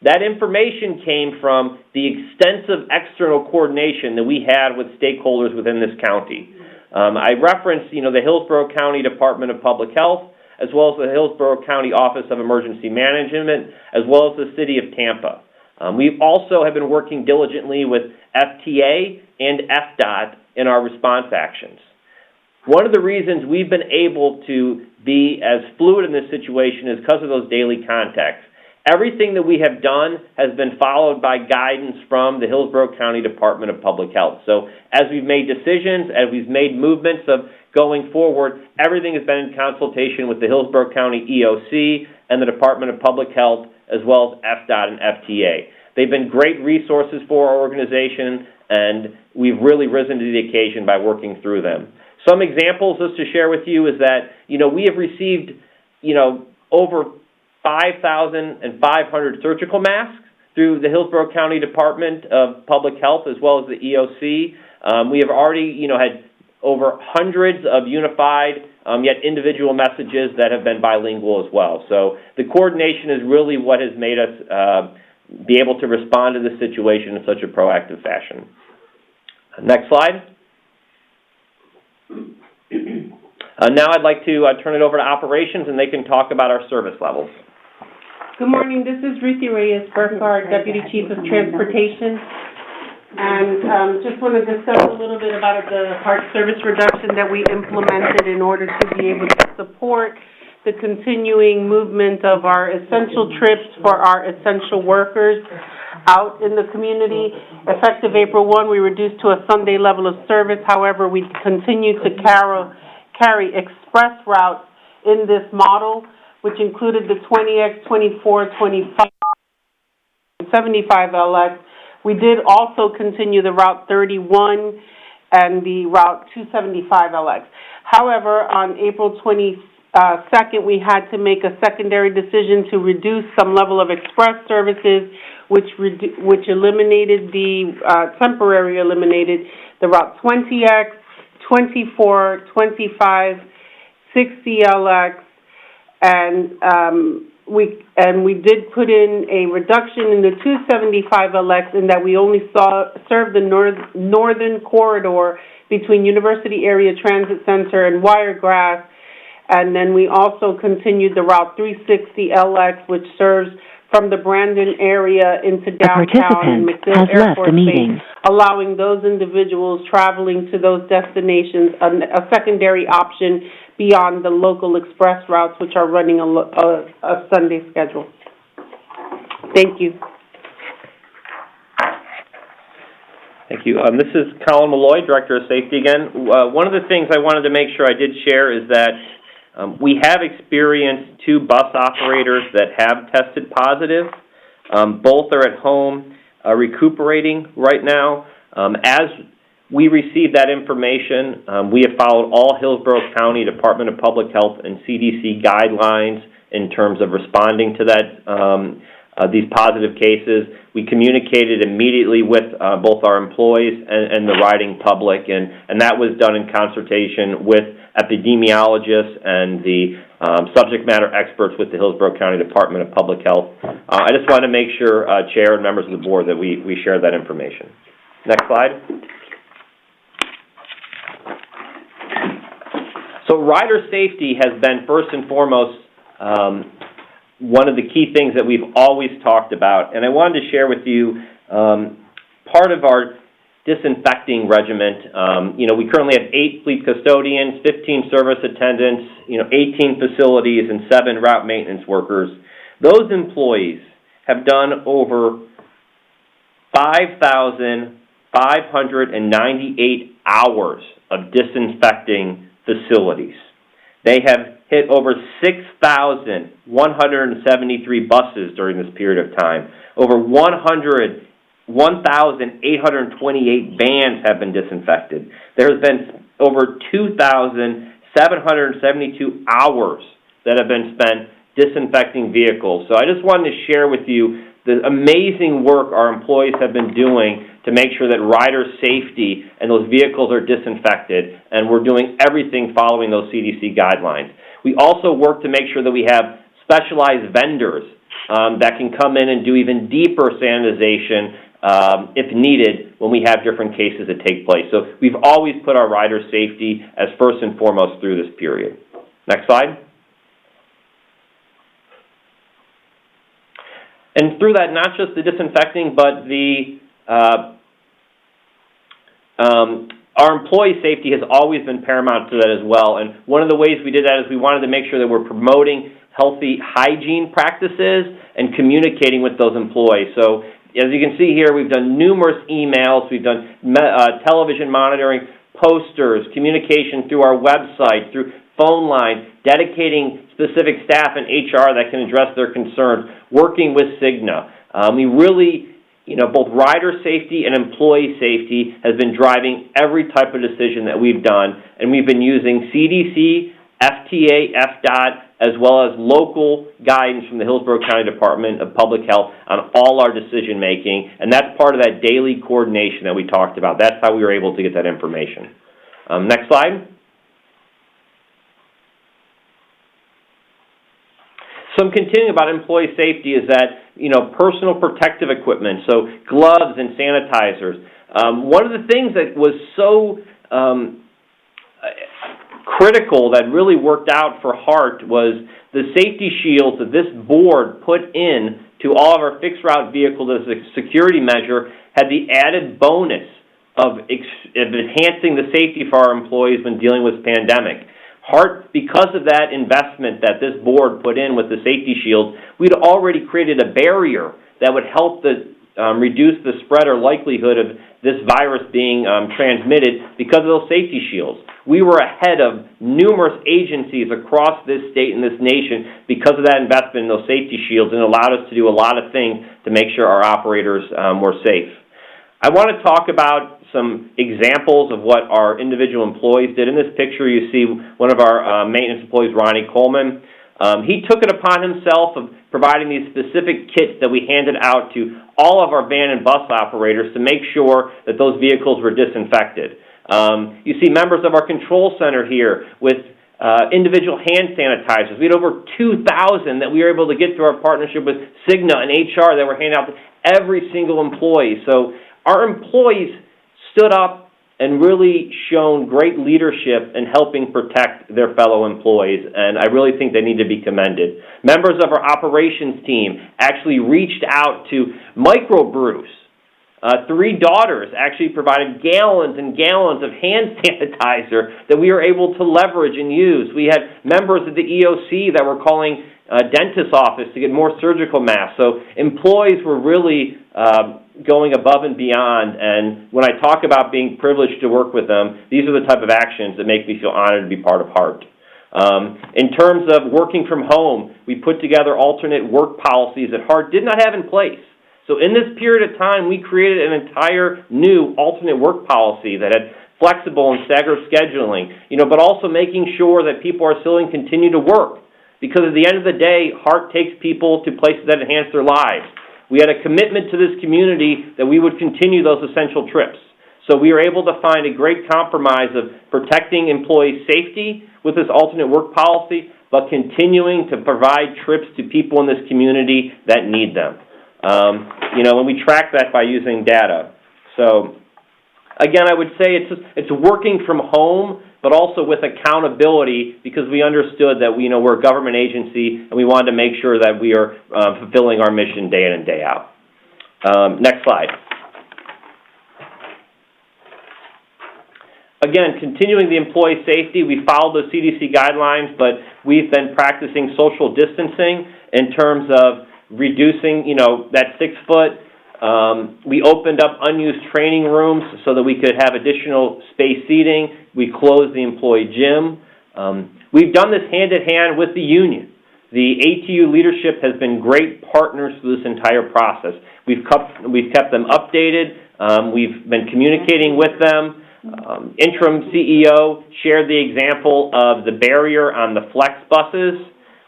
That information came from the extensive external coordination that we had with stakeholders within this county. I referenced, the Hillsborough County Department of Public Health, as well as the Hillsborough County Office of Emergency Management, as well as the City of Tampa. We also have been working diligently with FTA and FDOT in our response actions. One of the reasons we've been able to be as fluid in this situation is because of those daily contacts. Everything that we have done has been followed by guidance from the Hillsborough County Department of Public Health. So as we've made decisions, as we've made movements of going forward, everything has been in consultation with the Hillsborough County EOC and the Department of Public Health, as well as FDOT and FTA. They've been great resources for our organization, and we've really risen to the occasion by working through them. Some examples just to share with you is that, we have received, over 5,500 surgical masks through the Hillsborough County Department of Public Health as well as the EOC. We have already, had over hundreds of unified yet individual messages that have been bilingual as well. So the coordination is really what has made us be able to respond to the situation in such a proactive fashion. Next slide. Now I'd like to turn it over to operations, and they can talk about our service levels. Good morning. This is Ruthie Reyes, Burkhardt, Deputy Chief of Transportation. And just want to discuss a little bit about the HART service reduction that we implemented in order to be able to support the continuing movement of our essential trips for our essential workers out in the community. Effective April 1, we reduced to a Sunday level of service. However, we continue to carry express routes in this model, which included the 20X, 24, 25, 75LX. We did also continue the Route 31 and the Route 275LX. However, on April 22nd, we had to make a secondary decision to reduce some level of express services, which temporarily eliminated the Route 20X, 24, 25, 60LX, and we did put in a reduction in the 275LX in that we only served the northern corridor between University Area Transit Center and Wiregrass, and then we also continued the Route 360LX, which serves from the Brandon area into downtown and McDill Air Force Base, allowing those individuals traveling to those destinations a secondary option beyond the local express routes, which are running a Sunday schedule. Thank you. Thank you. This is Colin Malloy, Director of Safety again. One of the things I wanted to make sure I did share is that we have experienced 2 bus operators that have tested positive. Both are at home recuperating right now. As we received that information, we have followed all Hillsborough County Department of Public Health and CDC guidelines in terms of responding to that these positive cases. We communicated immediately with both our employees and the riding public, and that was done in consultation with epidemiologists and the subject matter experts with the Hillsborough County Department of Public Health. I just want to make sure, Chair and members of the board, that we share that information. Next slide. So rider safety has been first and foremost one of the key things that we've always talked about, and I wanted to share with you part of our disinfecting regiment. We currently have 8 fleet custodians, 15 service attendants, 18 facilities, and 7 route maintenance workers. Those employees have done over 5,598 hours of disinfecting facilities. They have hit over 6,173 buses during this period of time. Over 1,828 vans have been disinfected. There has been over 2,772 hours that have been spent disinfecting vehicles. So I just wanted to share with you the amazing work our employees have been doing to make sure that rider safety and those vehicles are disinfected, and we're doing everything following those CDC guidelines. We also work to make sure that we have specialized vendors that can come in and do even deeper sanitization if needed when we have different cases that take place. So we've always put our rider safety as first and foremost through this period. Next slide. And through that, not just the disinfecting, but our employee safety has always been paramount to that as well. And one of the ways we did that is we wanted to make sure that we're promoting healthy hygiene practices and communicating with those employees. So as you can see here, we've done numerous emails, we've done television monitoring, posters, communication through our website, through phone line, dedicating specific staff in HR that can address their concerns, working with Cigna. We really, both rider safety and employee safety has been driving every type of decision that we've done, and we've been using CDC, FTA, FDOT, as well as local guidance from the Hillsborough County Department of Public Health on all our decision making, and that's part of that daily coordination that we talked about. That's how we were able to get that information. Next slide. So I'm continuing about employee safety is that, personal protective equipment, so gloves and sanitizers. One of the things that was so critical that really worked out for HART was the safety shields that this board put in to all of our fixed route vehicles as a security measure had the added bonus of enhancing the safety for our employees when dealing with this pandemic. HART, because of that investment that this board put in with the safety shields, we'd already created a barrier that would help reduce the spread or likelihood of this virus being transmitted because of those safety shields. We were ahead of numerous agencies across this state and this nation because of that investment in those safety shields, and allowed us to do a lot of things to make sure our operators were safe. I want to talk about some examples of what our individual employees did. In this picture, you see one of our maintenance employees, Ronnie Coleman. He took it upon himself of providing these specific kits that we handed out to all of our van and bus operators to make sure that those vehicles were disinfected. You see members of our control center here with individual hand sanitizers. We had over 2,000 that we were able to get through our partnership with Cigna and HR that were handed out to every single employee. So our employees stood up and really shown great leadership in helping protect their fellow employees, and I really think they need to be commended. Members of our operations team actually reached out to microbrews. 3 daughters actually provided gallons and gallons of hand sanitizer that we were able to leverage and use. We had members of the EOC that were calling dentist's office to get more surgical masks. So employees were really going above and beyond, and when I talk about being privileged to work with them, these are the type of actions that make me feel honored to be part of HART. In terms of working from home, we put together alternate work policies that HART did not have in place. So in this period of time, we created an entire new alternate work policy that had flexible and staggered scheduling, but also making sure that people are still and continue to work. Because at the end of the day, HART takes people to places that enhance their lives. We had a commitment to this community that we would continue those essential trips. So we were able to find a great compromise of protecting employee safety with this alternate work policy, but continuing to provide trips to people in this community that need them. And we track that by using data. So again, I would say it's working from home, but also with accountability, because we understood that we're a government agency and we wanted to make sure that we are fulfilling our mission day in and day out. Next slide. Again, continuing the employee safety, we followed the CDC guidelines, but we've been practicing social distancing in terms of reducing, that 6 foot. We opened up unused training rooms so that we could have additional space seating. We closed the employee gym. We've done this hand in hand with the union. The ATU leadership has been great partners through this entire process. We've kept them updated. We've been communicating with them. Interim CEO shared the example of the barrier on the flex buses.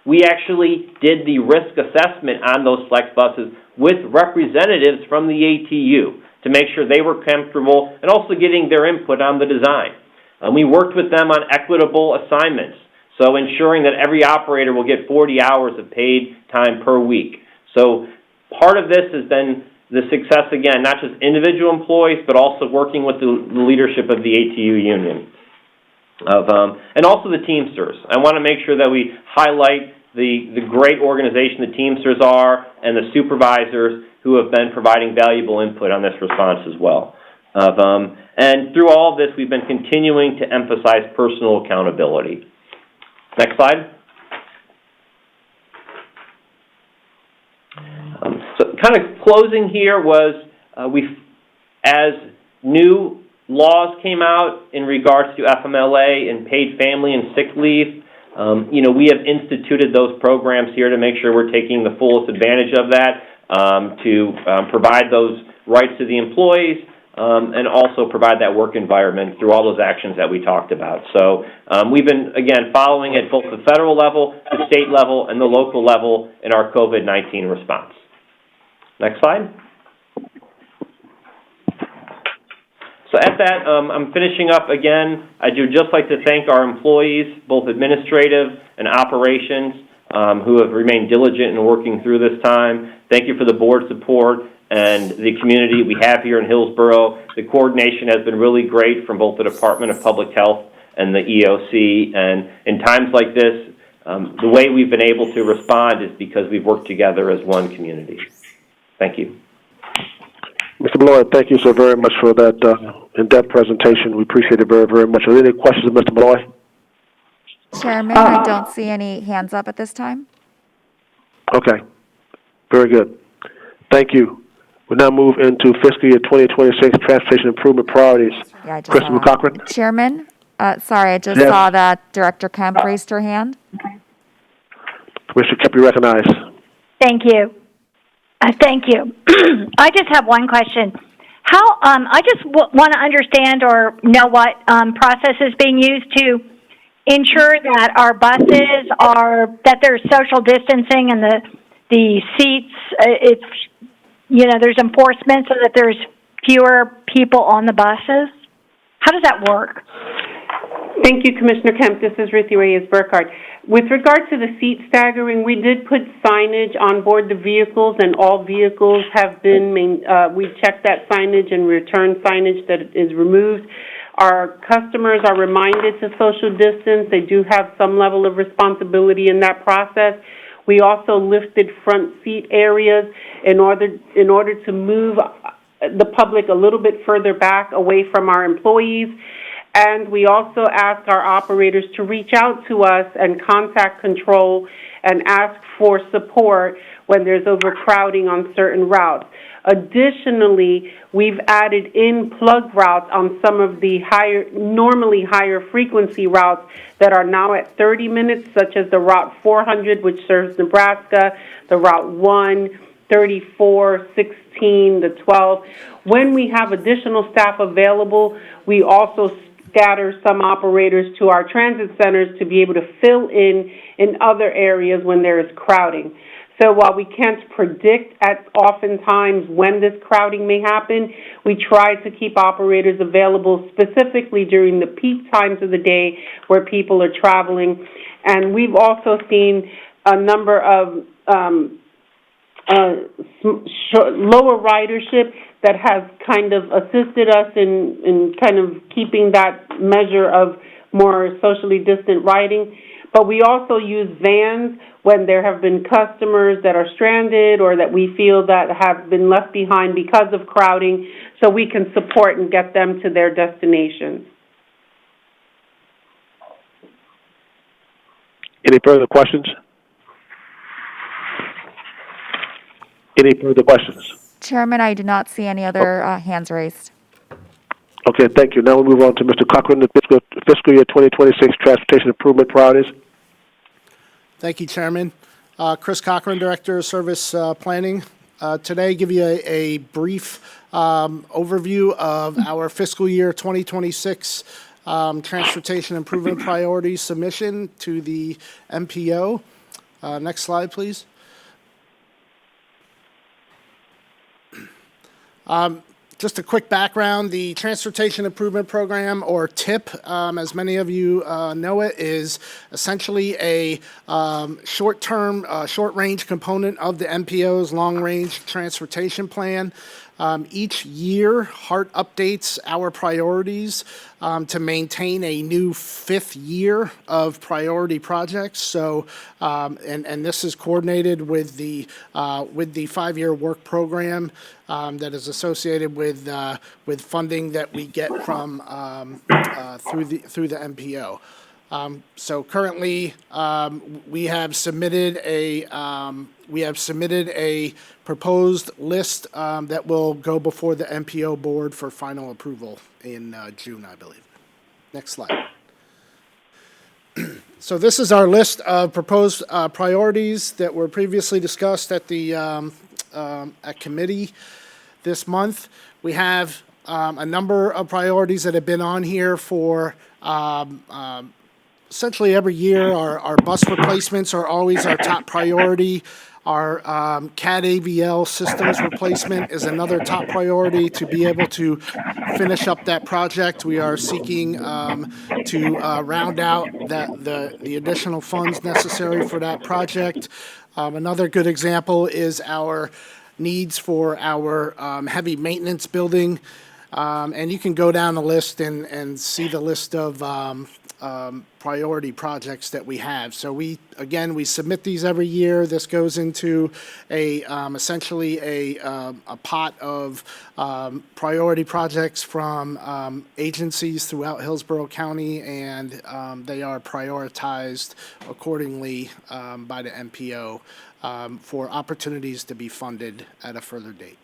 We actually did the risk assessment on those flex buses with representatives from the ATU to make sure they were comfortable and also getting their input on the design. We worked with them on equitable assignments, so ensuring that every operator will get 40 hours of paid time per week. So part of this has been the success, again, not just individual employees, but also working with the leadership of the ATU union. And also the Teamsters. I want to make sure that we highlight the great organization the Teamsters are and the supervisors who have been providing valuable input on this response as well. And through all of this, we've been continuing to emphasize personal accountability. Next slide. So kind of closing here was as new laws came out in regards to FMLA and paid family and sick leave, we have instituted those programs here to make sure we're taking the fullest advantage of that, to provide those rights to the employees, and also provide that work environment through all those actions that we talked about. So we've been, again, following at both the federal level, the state level, and the local level in our COVID-19 response. Next slide. So at that, I'm finishing up again. I do just like to thank our employees, both administrative and operations, who have remained diligent in working through this time. Thank you for the board support and the community we have here in Hillsborough. The coordination has been really great from both the Department of Public Health and the EOC. And in times like this, the way we've been able to respond is because we've worked together as one community. Thank you. Mr. Malloy, thank you so very much for that in-depth presentation. We appreciate it very, very much. Are there any questions of Mr. Malloy? Chairman, I don't see any hands up at this time. Okay. Very good. Thank you. We'll now move into fiscal year 2026 transportation improvement priorities. Yeah, I just Christopher Cochran? Chairman, sorry, I just Yes. saw that Director Kemp raised her hand. Commissioner Kemp, you recognized. Thank you. Thank you. I just have one question. How, I just want to understand or know what process is being used to ensure that our buses that there's social distancing and the seats, there's enforcement so that there's fewer people on the buses. How does that work? Thank you, Commissioner Kemp. This is Ruthie Reyes-Burkhardt. With regard to the seat staggering, we did put signage on board the vehicles, and all vehicles have been, we checked that signage and returned signage that is removed. Our customers are reminded to social distance. They do have some level of responsibility in that process. We also lifted front seat areas in order to move the public a little bit further back away from our employees. And we also ask our operators to reach out to us and contact control and ask for support when there's overcrowding on certain routes. Additionally, we've added in plug routes on some of the normally higher frequency routes that are now at 30 minutes, such as the Route 400, which serves Nebraska, the Route 1, 34, 16, the 12. When we have additional staff available, we also scatter some operators to our transit centers to be able to fill in other areas when there is crowding. So while we can't predict at oftentimes when this crowding may happen, we try to keep operators available specifically during the peak times of the day where people are traveling. And we've also seen a number of lower ridership that has kind of assisted us in kind of keeping that measure of more socially distant riding. But we also use vans when there have been customers that are stranded or that we feel that have been left behind because of crowding, so we can support and get them to their destinations. Any further questions? Any further questions? Chairman, I do not see any other hands raised. Okay, thank you. Now we'll move on to Mr. Cochran, the fiscal year 2026 transportation improvement priorities. Thank you, Chairman. Chris Cochran, Director of Service Planning. Today, give you a brief overview of our fiscal year 2026 transportation improvement priorities submission to the MPO. Next slide, please. Just a quick background, the Transportation Improvement Program, or TIP, as many of you know it, is essentially a short-term, short-range component of the MPO's long-range transportation plan. Each year, HART updates our priorities to maintain a new fifth year of priority projects. So, and this is coordinated with the 5-year work program that is associated with funding that we get from through the MPO. So currently, we have submitted a proposed list that will go before the MPO board for final approval in June, I believe. Next slide. So this is our list of proposed priorities that were previously discussed at the at committee this month. We have a number of priorities that have been on here for essentially every year. Our bus replacements are always our top priority. Our CAD AVL systems replacement is another top priority to be able to finish up that project. We are seeking to round out the additional funds necessary for that project. Another good example is our needs for our heavy maintenance building. And you can go down the list and see the list of priority projects that we have. So we submit these every year. This goes into essentially a pot of priority projects from agencies throughout Hillsborough County, and they are prioritized accordingly by the MPO for opportunities to be funded at a further date.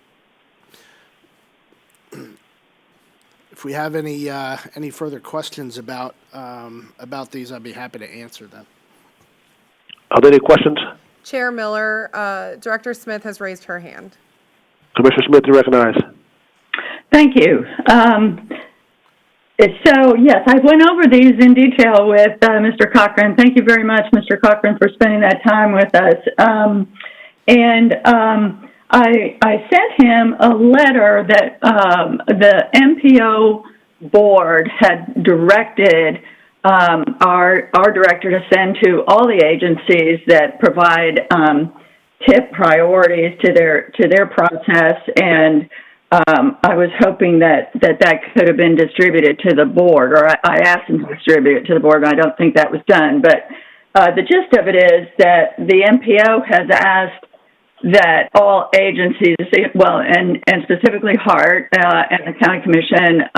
If we have any further questions about these, I'd be happy to answer them. Are there any questions? Chair Miller, Director Smith has raised her hand. Commissioner Smith, you recognize. Thank you. So, yes, I went over these in detail with Mr. Cochran. Thank you very much, Mr. Cochran, for spending that time with us. I sent him a letter that the MPO board had directed our director to send to all the agencies that provide TIP priorities to their process, and I was hoping that could have been distributed to the board, or I asked him to distribute it to the board, but I don't think that was done. But the gist of it is that the MPO has asked that all agencies, well, and specifically HART and the County Commission,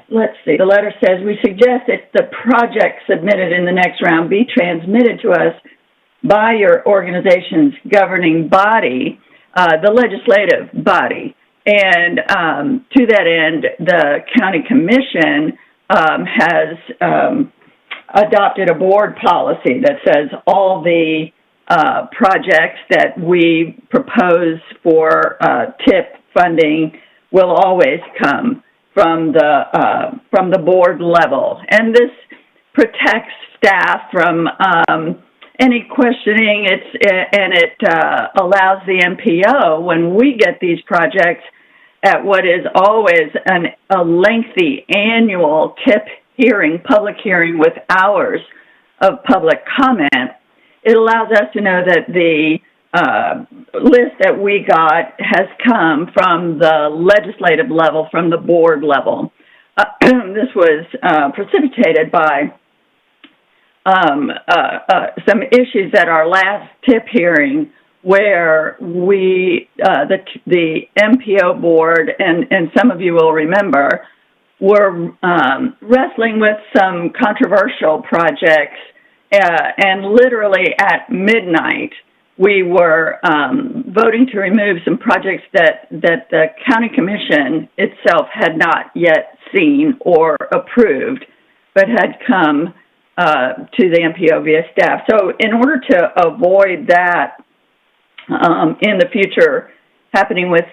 let's see, the letter says, we suggest that the project submitted in the next round be transmitted to us by your organization's governing body, the legislative body. And to that end, the County Commission has adopted a board policy that says all the projects that we propose for TIP funding will always come from the board level, and this protects staff from any questioning. It allows the MPO, when we get these projects at what is always a lengthy annual TIP hearing, public hearing with hours of public comment, it allows us to know that the list that we got has come from the legislative level, from the board level. This was precipitated by some issues at our last TIP hearing, where the MPO board, and some of you will remember, were wrestling with some controversial projects. And literally at midnight, we were voting to remove some projects that the County Commission itself had not yet seen or approved, but had come to the MPO via staff. So in order to avoid that in the future happening with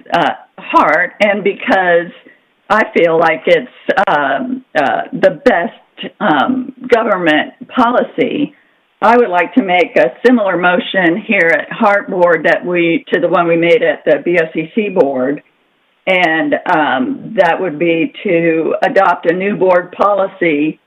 HART, and because I feel like it's the best government policy I would like to make a similar motion here at HART Board to the one we made at the BOCC Board. And that would be to adopt a new board policy.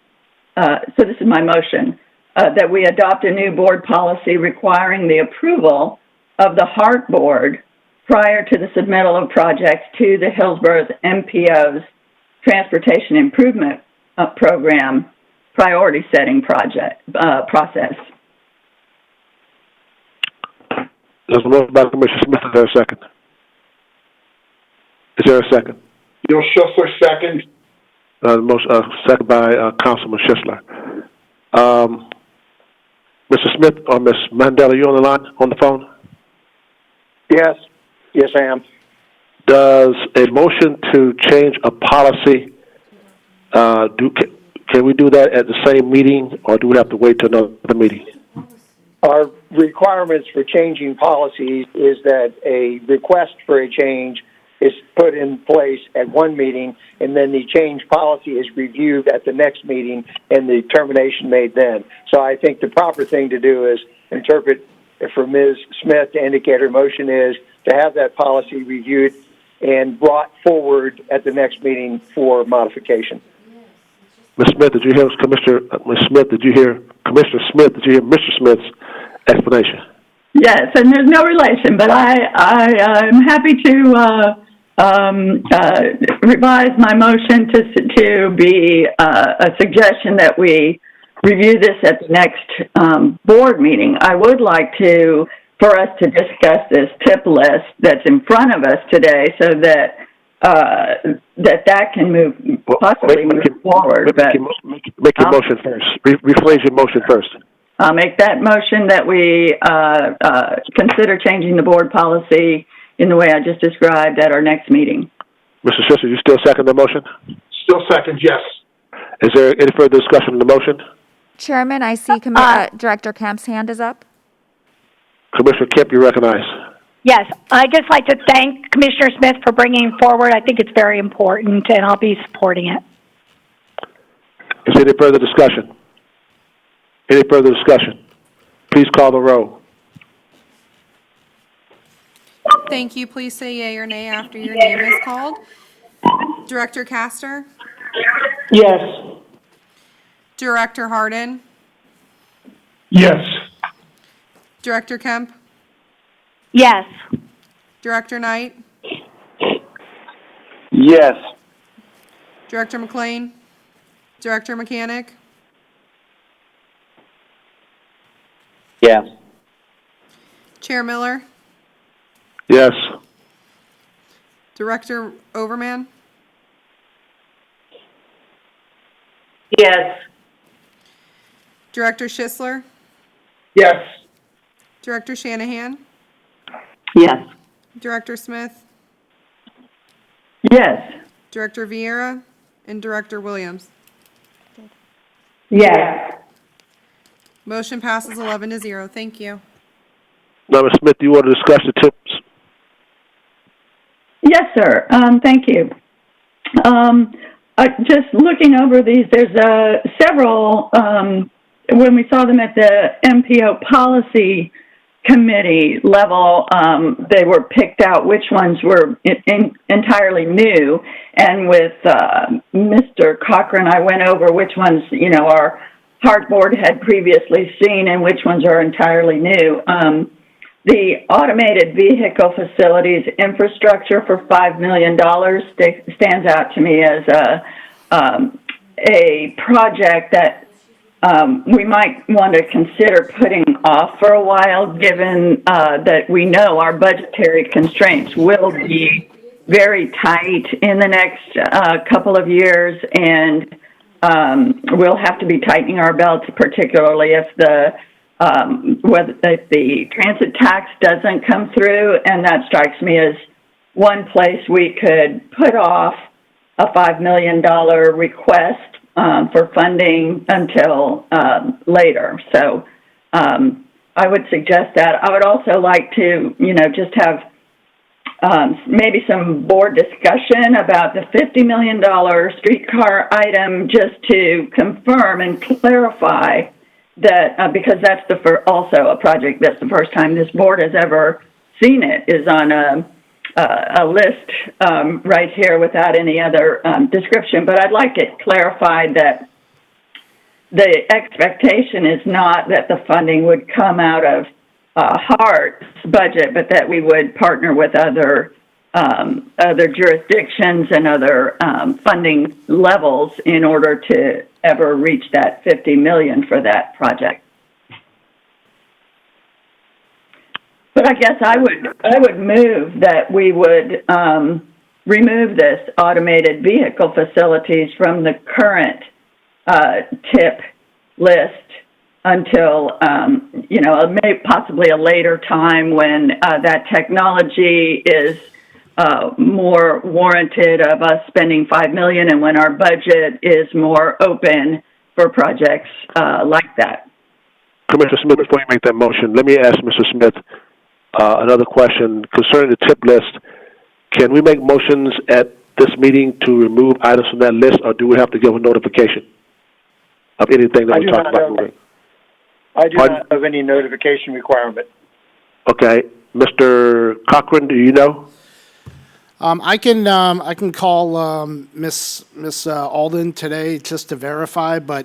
So this is my motion, that we adopt a new board policy requiring the approval of the HART Board prior to the submittal of projects to the Hillsborough MPO's Transportation Improvement Program priority setting process. There's a motion by Commissioner Smith. Is there a second? Is there a second? Neil Schussler, second. Second by Councilman Schussler. Mr. Smith or Ms. Mandela, you on the line, on the phone? Yes. Yes, I am. Does a motion to change a policy, can we do that at the same meeting, or do we have to wait till another meeting? Our requirements for changing policies is that a request for a change is put in place at one meeting, and then the change policy is reviewed at the next meeting and the determination made then. So I think the proper thing to do is interpret for Ms. Smith to indicate her motion is to have that policy reviewed and brought forward at the next meeting for modification. Ms. Smith, did you hear Ms. Smith? Did you hear Commissioner Smith? Did you hear Mr. Smith's explanation? Yes, and there's no relation, but I'm happy to revise my motion to be a suggestion that we review this at the next board meeting. I would like for us to discuss this tip list that's in front of us today, so that that can move forward. Make your motion first. Rephrase your motion first. I'll make that motion that we consider changing the board policy in the way I just described at our next meeting. Mr. Schussler, you still second the motion? Still second, yes. Is there any further discussion on the motion? Chairman, I see Director Kemp's hand is up. Commissioner Kemp, you recognize. Yes, I'd just like to thank Commissioner Smith for bringing it forward. I think it's very important, and I'll be supporting it. Is there any further discussion? Any further discussion? Please call the roll. Thank you. Please say yea or nay after your name is called. Director Castor? Yes. Director Harden? Yes. Director Kemp? Yes. Director Knight? Yes. Director McLean? Director Mechanic? Yes. Chair Miller? Yes. Director Overman? Yes. Director Schisler? Yes. Director Shanahan? Yes. Director Smith? Yes. Director Vieira? And Director Williams? Yes. Motion passes 11-0. Thank you. Now, Ms. Smith, do you want to discuss the tips? Yes, sir. Thank you. Just looking over these, there's several, when we saw them at the MPO policy committee level, they were picked out which ones were entirely new. And with Mr. Cochran, I went over which ones, our HART Board had previously seen and which ones are entirely new. The automated vehicle facilities infrastructure for $5 million stands out to me as a project that we might want to consider putting off for a while, given that we know our budgetary constraints will be very tight in the next couple of years, and we'll have to be tightening our belts, particularly if if the transit tax doesn't come through, and that strikes me as one place we could put off a $5 million request for funding until later. So I would suggest that. I would also like to, just have maybe some board discussion about the $50 million streetcar item, just to confirm and clarify that because that's also a project that's the first time this board has ever seen it, is on a list right here without any other description. But I'd like it clarified that the expectation is not that the funding would come out of HART's budget, but that we would partner with other jurisdictions and other funding levels in order to ever reach that $50 million for that project. But I guess I would move that we would remove this automated vehicle facilities from the current TIP list until possibly a later time when that technology is more warranted of us spending $5 million, and when our budget is more open for projects like that. Commissioner Smith, before you make that motion, let me ask Mr. Smith another question concerning the TIP list. Can we make motions at this meeting to remove items from that list, or do we have to give a notification of anything that we're talking about moving? I do not have any notification requirement. Okay. Mr. Cochran, do you know? I can call Miss Alden today just to verify, but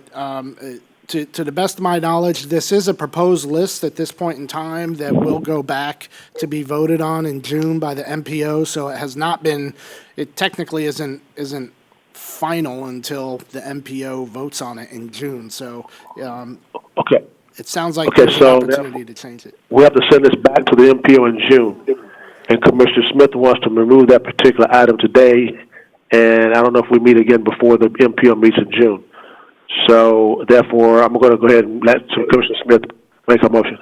to the best of my knowledge, this is a proposed list at this point in time that will go back to be voted on in June by the MPO. So it has not been. It technically isn't final until the MPO votes on it in June. So okay. It sounds like there's an opportunity to change it. We have to send this back to the MPO in June. And Commissioner Smith wants to remove that particular item today, and I don't know if we meet again before the MPO meets in June. So, therefore, I'm going to go ahead and let Commissioner Smith make a motion.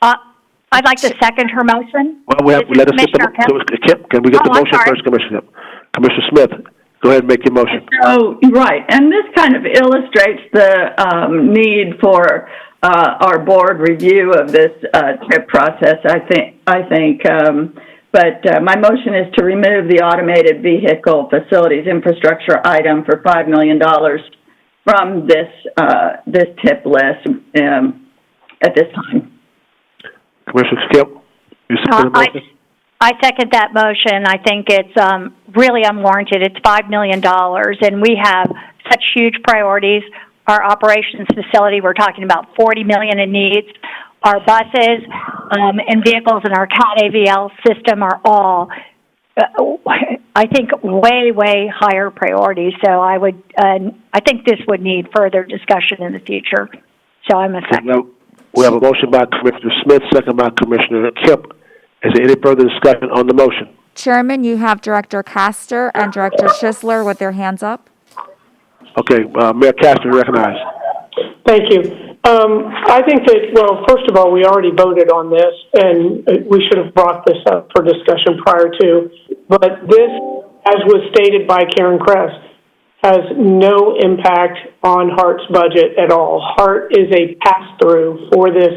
I'd like to second her motion. Well, let us get the Kip. Can we get the motion first, Commissioner? Commissioner Smith, go ahead and make your motion. So, right, and this kind of illustrates the need for our board review of this TIP process, I think. But my motion is to remove the automated vehicle facilities infrastructure item for $5 million from this TIP list at this time. Commissioner Skip, you second the motion? I second that motion. I think it's really unwarranted. It's $5 million, and we have such huge priorities. Our operations facility, we're talking about $40 million in needs. Our buses and vehicles in our CAT AVL system are all, I think, way higher priorities. So I think this would need further discussion in the future. So I'm a second. We have a motion by Commissioner Smith, second by Commissioner Kip. Is there any further discussion on the motion? Chairman, you have Director Castor and Director Schisler with their hands up. Okay, Mayor Castor, recognized. Thank you. I think that, well, first of all, we already voted on this, and we should have brought this up for discussion prior to. But this, as was stated by Karen Kress, has no impact on HART's budget at all. HART is a pass-through for this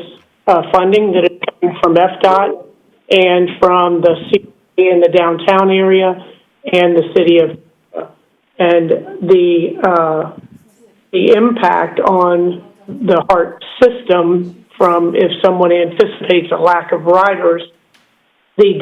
funding that is coming from FDOT and from the city in the downtown area and the city of. And the impact on the HART system from if someone anticipates a lack of riders, the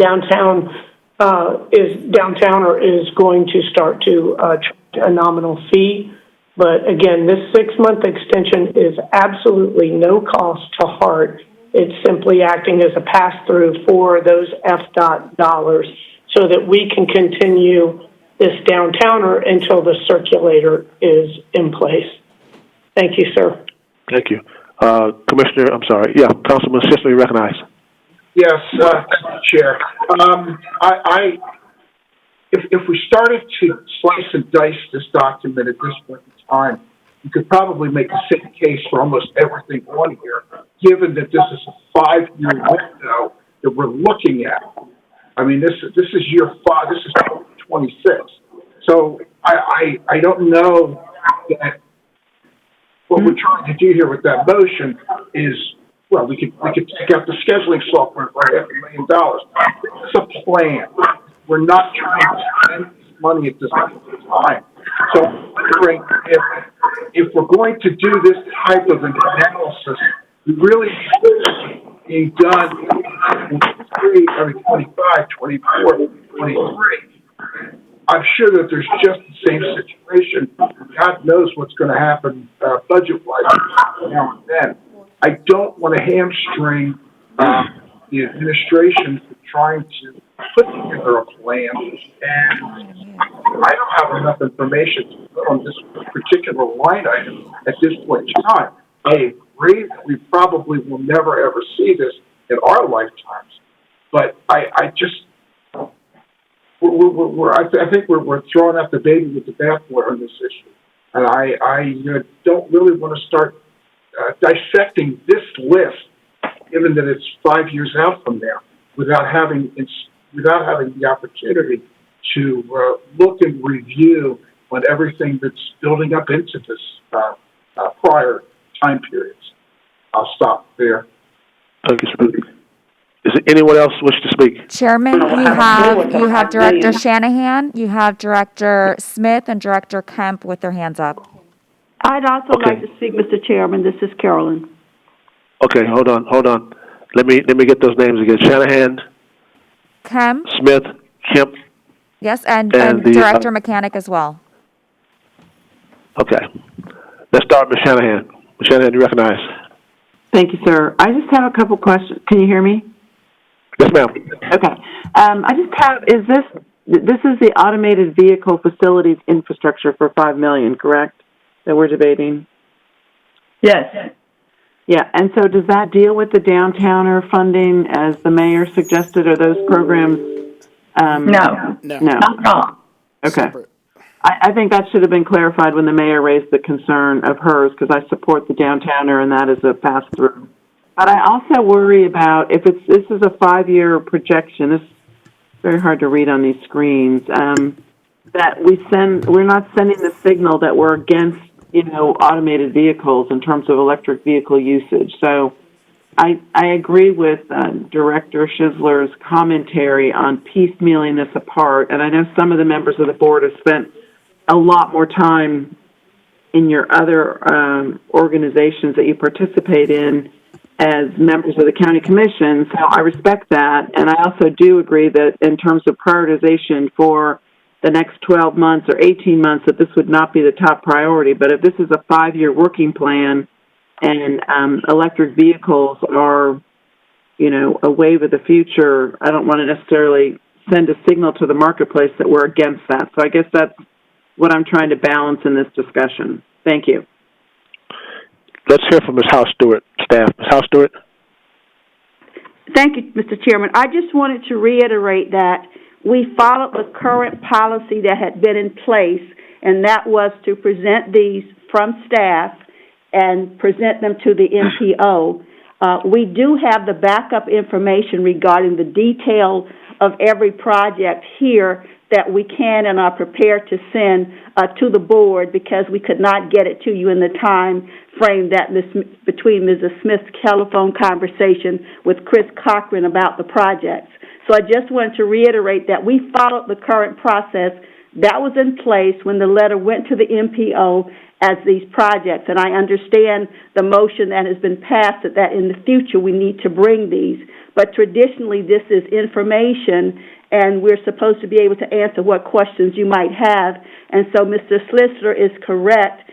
downtowner is going to start to charge a nominal fee. But again, this 6-month extension is absolutely no cost to HART. It's simply acting as a pass-through for those FDOT dollars so that we can continue this downtowner until the circulator is in place. Thank you, sir. Thank you. Commissioner, I'm sorry. Yeah, Councilman Schisler, you recognize. Yes, thank you, Chair. If we started to slice and dice this document at this point in time, you could probably make the same case for almost everything on here, given that this is a 5-year window that we're looking at. I mean, this is year 5. This is 26. So I don't know that what we're trying to do here with that motion is, well, we could take out the scheduling software for $500,000. It's a plan. We're not trying to spend money at this time. So I'm wondering if if we're going to do this type of an analysis, we really need being done in 25, 24, 23. I'm sure that there's just the same situation. God knows what's going to happen budget-wise now and then. I don't want to hamstring the administration for trying to put together a plan, and I don't have enough information to put on this particular line item at this point in time. I agree that we probably will never ever see this in our lifetimes, but I just I think we're throwing out the baby with the bathwater on this issue, and I don't really want to start dissecting this list, given that it's 5 years out from now, without having the opportunity to look and review on everything that's building up into this prior time periods. I'll stop there. Thank you, Speaker. Is there anyone else wish to speak? Chairman, you have Director Shanahan, you have Director Smith, and Director Kemp with their hands up. I'd also like to speak, Mr. Chairman. This is Carolyn. Okay, hold on. Let me get those names again. Shanahan, Kemp. Smith, Kemp. Yes, and the, Director Mechanic as well. Okay. Let's start with Shanahan. Ms. Shanahan, you recognize. Thank you, sir. I just have a couple questions. Can you hear me? Yes, ma'am. Okay. I just have, this is the automated vehicle facilities infrastructure for $5 million, correct? That we're debating? Yes. Yeah, and so does that deal with the downtowner funding as the mayor suggested? Are those programs? No. Not at all. Okay. I think that should have been clarified when the mayor raised the concern of hers, because I support the downtowner and that is a pass-through. But I also worry about if this is a 5-year projection. This is very hard to read on these screens. That we're not sending the signal that we're against, automated vehicles in terms of electric vehicle usage. So I agree with Director Schisler's commentary on piecemealing this apart, and I know some of the members of the board have spent a lot more time in your other organizations that you participate in as members of the county commission, so I respect that, and I also do agree that in terms of prioritization for the next 12 months or 18 months, that this would not be the top priority. But if this is a 5-year working plan and electric vehicles are, a wave of the future, I don't want to necessarily send a signal to the marketplace that we're against that. So I guess that's what I'm trying to balance in this discussion. Thank you. Let's hear from Ms. House Stewart, staff. Ms. House Stewart? Thank you, Mr. Chairman. I just wanted to reiterate that we followed the current policy that had been in place, and that was to present these from staff and present them to the MPO. We do have the backup information regarding the detail of every project here that we can and are prepared to send to the board, because we could not get it to you in the time frame that between Mrs. Smith's telephone conversation with Chris Cochran about the projects. So I just wanted to reiterate that we followed the current process that was in place when the letter went to the MPO as these projects. And I understand the motion that has been passed that in the future we need to bring these. But traditionally this is information, and we're supposed to be able to answer what questions you might have. And so Mr. Schisler is correct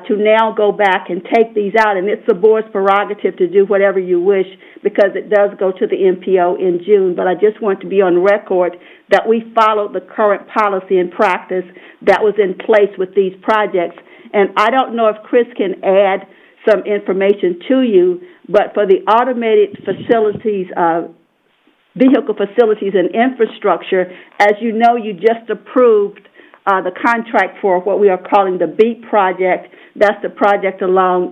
to now go back and take these out. And it's the board's prerogative to do whatever you wish, because it does go to the MPO in June. But I just want to be on record that we followed the current policy and practice that was in place with these projects. And I don't know if Chris can add some information to you, but for the automated facilities, vehicle facilities and infrastructure, as you know, you just approved the contract for what we are calling the BEAT project. That's the project along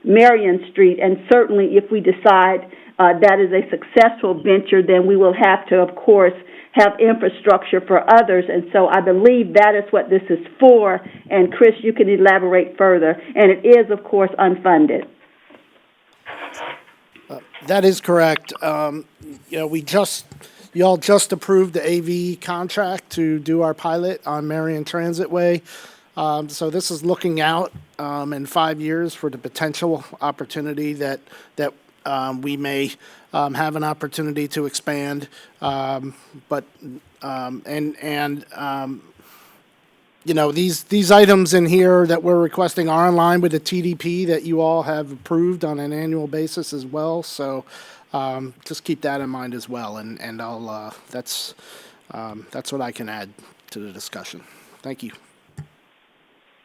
Marion Street. And certainly if we decide that is a successful venture, then we will have to, of course, have infrastructure for others. And so I believe that is what this is for. And Chris, you can elaborate further. And it is, of course, unfunded. That is correct. You all just approved the AV contract to do our pilot on Marion Transit Way. So this is looking out in 5 years for the potential opportunity that we may have an opportunity to expand. These items in here that we're requesting are in line with the TDP that you all have approved on an annual basis as well. So just keep that in mind as well. And I'll that's what I can add to the discussion. Thank you.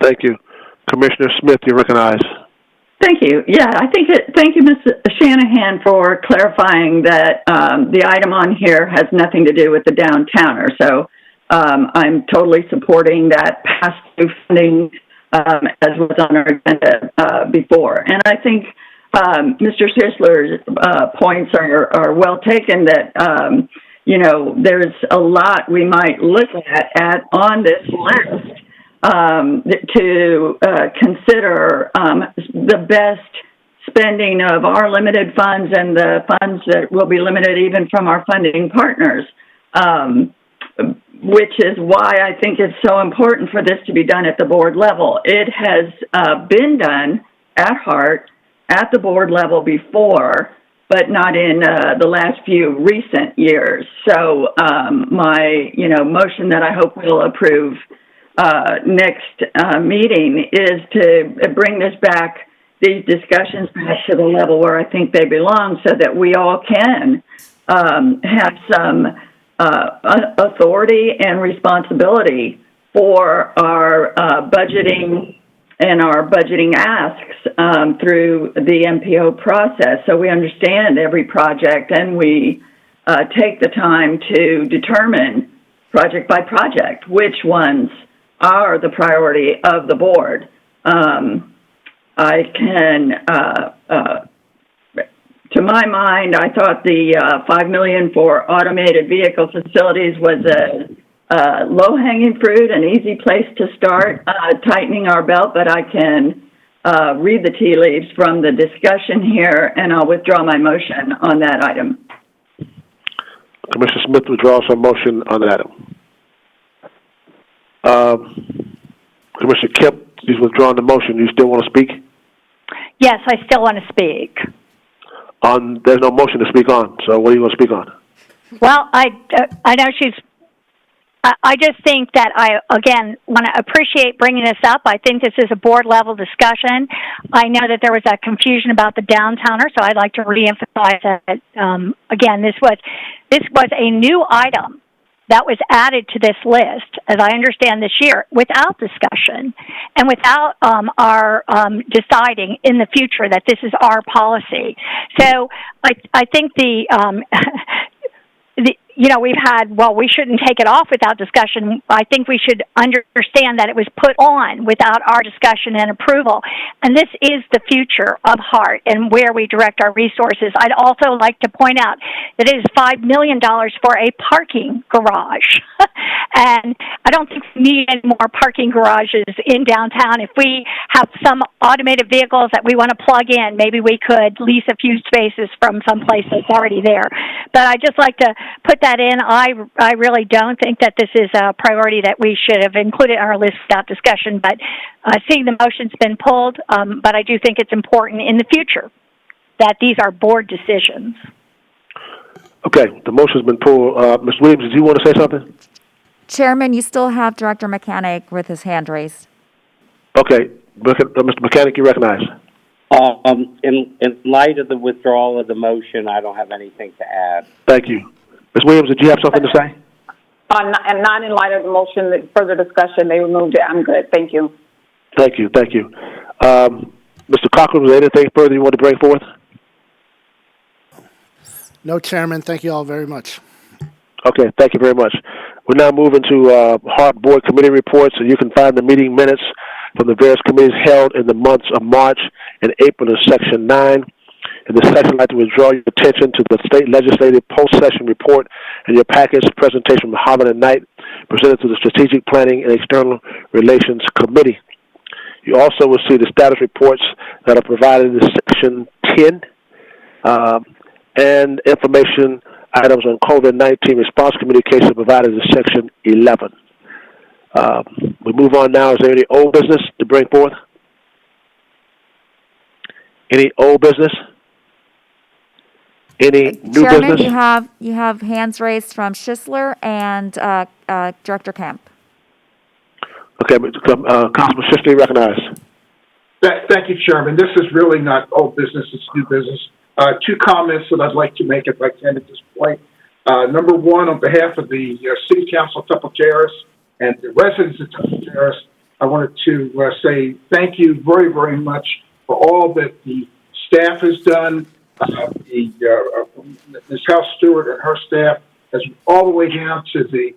Thank you. Commissioner Smith, you're recognized. Thank you. Yeah, thank you, Ms. Shanahan, for clarifying that the item on here has nothing to do with the downtowner. So I'm totally supporting that pass-through funding as was on our agenda before. And I think Mr. Sisler's points are well taken that, there's a lot we might look at on this list to consider the best spending of our limited funds and the funds that will be limited even from our funding partners, which is why I think it's so important for this to be done at the board level. It has been done at HART at the board level before, but not in the last few recent years. So my motion that I hope we'll approve next meeting is to bring these discussions back to the level where I think they belong, so that we all can have some authority and responsibility for our budgeting and our budgeting asks through the MPO process, so we understand every project and we take the time to determine project by project which ones are the priority of the board. I can, to my mind, I thought the $5 million for automated vehicle facilities was a low-hanging fruit, an easy place to start tightening our belt, but I can read the tea leaves from the discussion here, and I'll withdraw my motion on that item. Commissioner Smith withdraws her motion on that item. Commissioner Kemp, you've withdrawn the motion. You still want to speak? Yes, I still want to speak. There's no motion to speak on, so what are you going to speak on? Well, I know I just think that I, again, want to appreciate bringing this up. I think this is a board-level discussion. I know that there was that confusion about the downtowner, so I'd like to reemphasize that, again, this was a new item that was added to this list, as I understand this year, without discussion and without our deciding in the future that this is our policy. So I think we've had, we shouldn't take it off without discussion. I think we should understand that it was put on without our discussion and approval. And this is the future of HART and where we direct our resources. I'd also like to point out that it is $5 million for a parking garage. And I don't think we need any more parking garages in downtown. If we have some automated vehicles that we want to plug in, maybe we could lease a few spaces from someplace that's already there. But I'd just like to put that in. I really don't think that this is a priority that we should have included in our list without discussion, but seeing the motion's been pulled, but I do think it's important in the future that these are board decisions. Okay, the motion's been pulled. Ms. Williams, did you want to say something? Chairman, you still have Director Mechanic with his hand raised. Okay, Mr. Mechanic, you recognize. In light of the withdrawal of the motion, I don't have anything to add. Thank you. Ms. Williams, did you have something to say? And not in light of the motion, further discussion, they removed it. I'm good. Thank you. Thank you. Mr. Cochran, was there anything further you want to bring forth? No, Chairman. Thank you all very much. Okay, thank you very much. We're now moving to HART Board Committee reports, and you can find the meeting minutes from the various committees held in the months of March and April in Section 9. In this section, I'd like to withdraw your attention to the State Legislative Post-Session Report and your package presentation from Holland and Knight, presented to the Strategic Planning and External Relations Committee. You also will see the status reports that are provided in Section 10 and information items on COVID-19 response communication provided in Section 11. We move on now. Is there any old business to bring forth? Any old business? Any new Chairman, business? you have hands raised from Schisler and Director Kemp. Okay, Councilman Schisler, recognized. Thank you, Chairman. This is really not old business, it's new business. Two comments that I'd like to make if I can at this point. Number one, on behalf of the City Council of Tupelo Terrace and the residents of Tupelo Terrace, I wanted to say thank you very, very much for all that the staff has done, Ms. House Stewart and her staff, as all the way down to the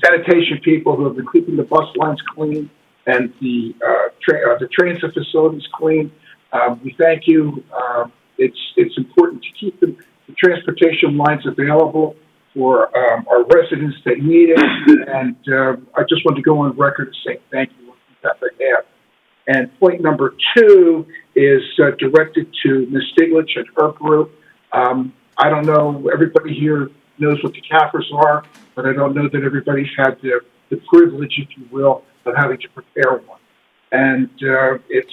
sanitation people who have been keeping the bus lines clean and the transit facilities clean. We thank you. It's important to keep the transportation lines available for our residents that need it. And I just want to go on record and say thank you on behalf of that. And point number two is directed to Ms. Stiglitz and her group. I don't know, everybody here knows what the CAFRs are, but I don't know that everybody's had the privilege, if you will, of having to prepare one. And it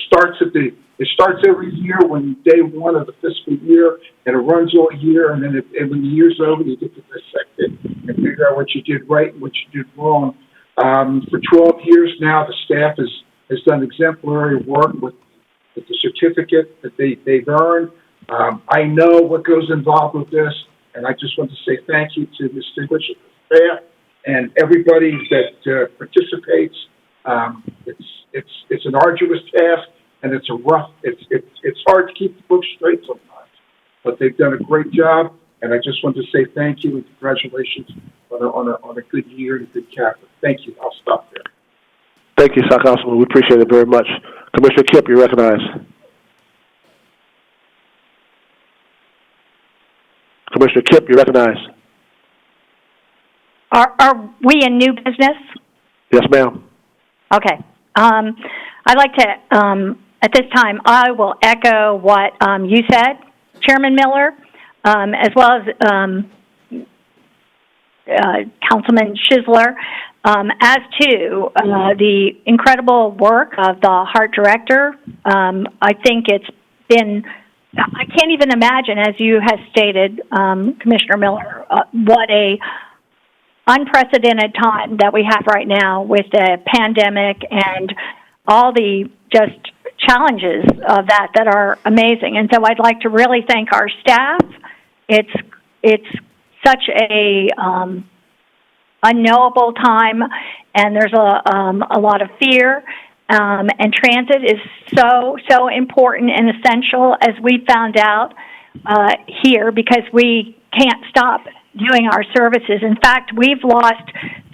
starts every year when day one of the fiscal year, and it runs all year, and then when the year's over, you get to dissect it and figure out what you did right and what you did wrong. For 12 years now, the staff has done exemplary work with the certificate that they've earned. I know what goes involved with this, and I just want to say thank you to Ms. Stiglitz and the staff and everybody that participates. It's an arduous task, and it's hard to keep the books straight sometimes, but they've done a great job, and I just want to say thank you and congratulations on a good year and a good chapter. Thank you. I'll stop there. Thank you, Sir Councilman. We appreciate it very much. Commissioner Kemp, you're recognized. Commissioner Kemp, you're recognized. Are we in new business? Yes, ma'am. Okay. I'd like to, at this time, I will echo what you said, Chairman Miller, as well as Councilman Schisler, as to the incredible work of the HART director. I think it's been, I can't even imagine, as you have stated, Commissioner Miller, what a unprecedented time that we have right now with the pandemic and all the just challenges of that are amazing. And so I'd like to really thank our staff. It's such a unknowable time, and there's a lot of fear. And transit is so important and essential, as we found out here, because we can't stop doing our services. In fact, we've lost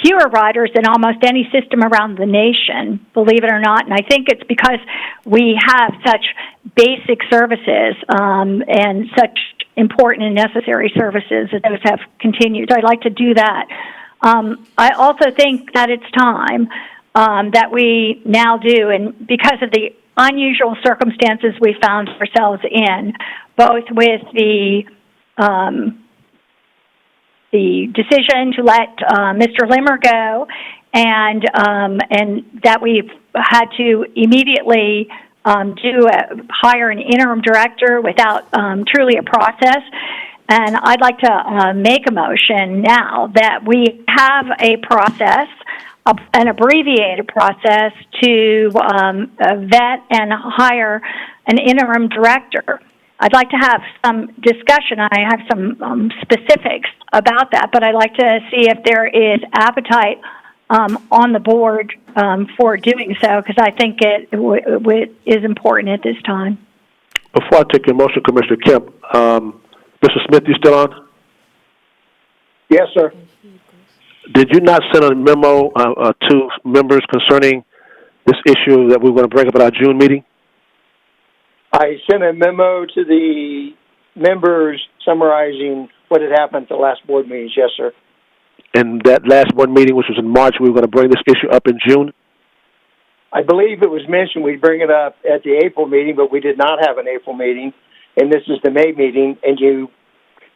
fewer riders than almost any system around the nation, believe it or not. And I think it's because we have such basic services and such important and necessary services that those have continued. So I'd like to do that. I also think that it's time that we now do, and because of the unusual circumstances we found ourselves in, both with the decision to let Mr. Limmer go, and that we've had to immediately hire an interim director without truly a process. And I'd like to make a motion now that we have a process, an abbreviated process, to vet and hire an interim director. I'd like to have some discussion. I have some specifics about that, but I'd like to see if there is appetite on the board for doing so, because I think it is important at this time. Before I take your motion, Commissioner Kemp, Mr. Smith, you still on? Yes, sir. Did you not send a memo to members concerning this issue that we were going to bring up at our June meeting? I sent a memo to the members summarizing what had happened at the last board meetings. Yes, sir. And that last board meeting, which was in March, we were going to bring this issue up in June? I believe it was mentioned we'd bring it up at the April meeting, but we did not have an April meeting, and this is the May meeting, and you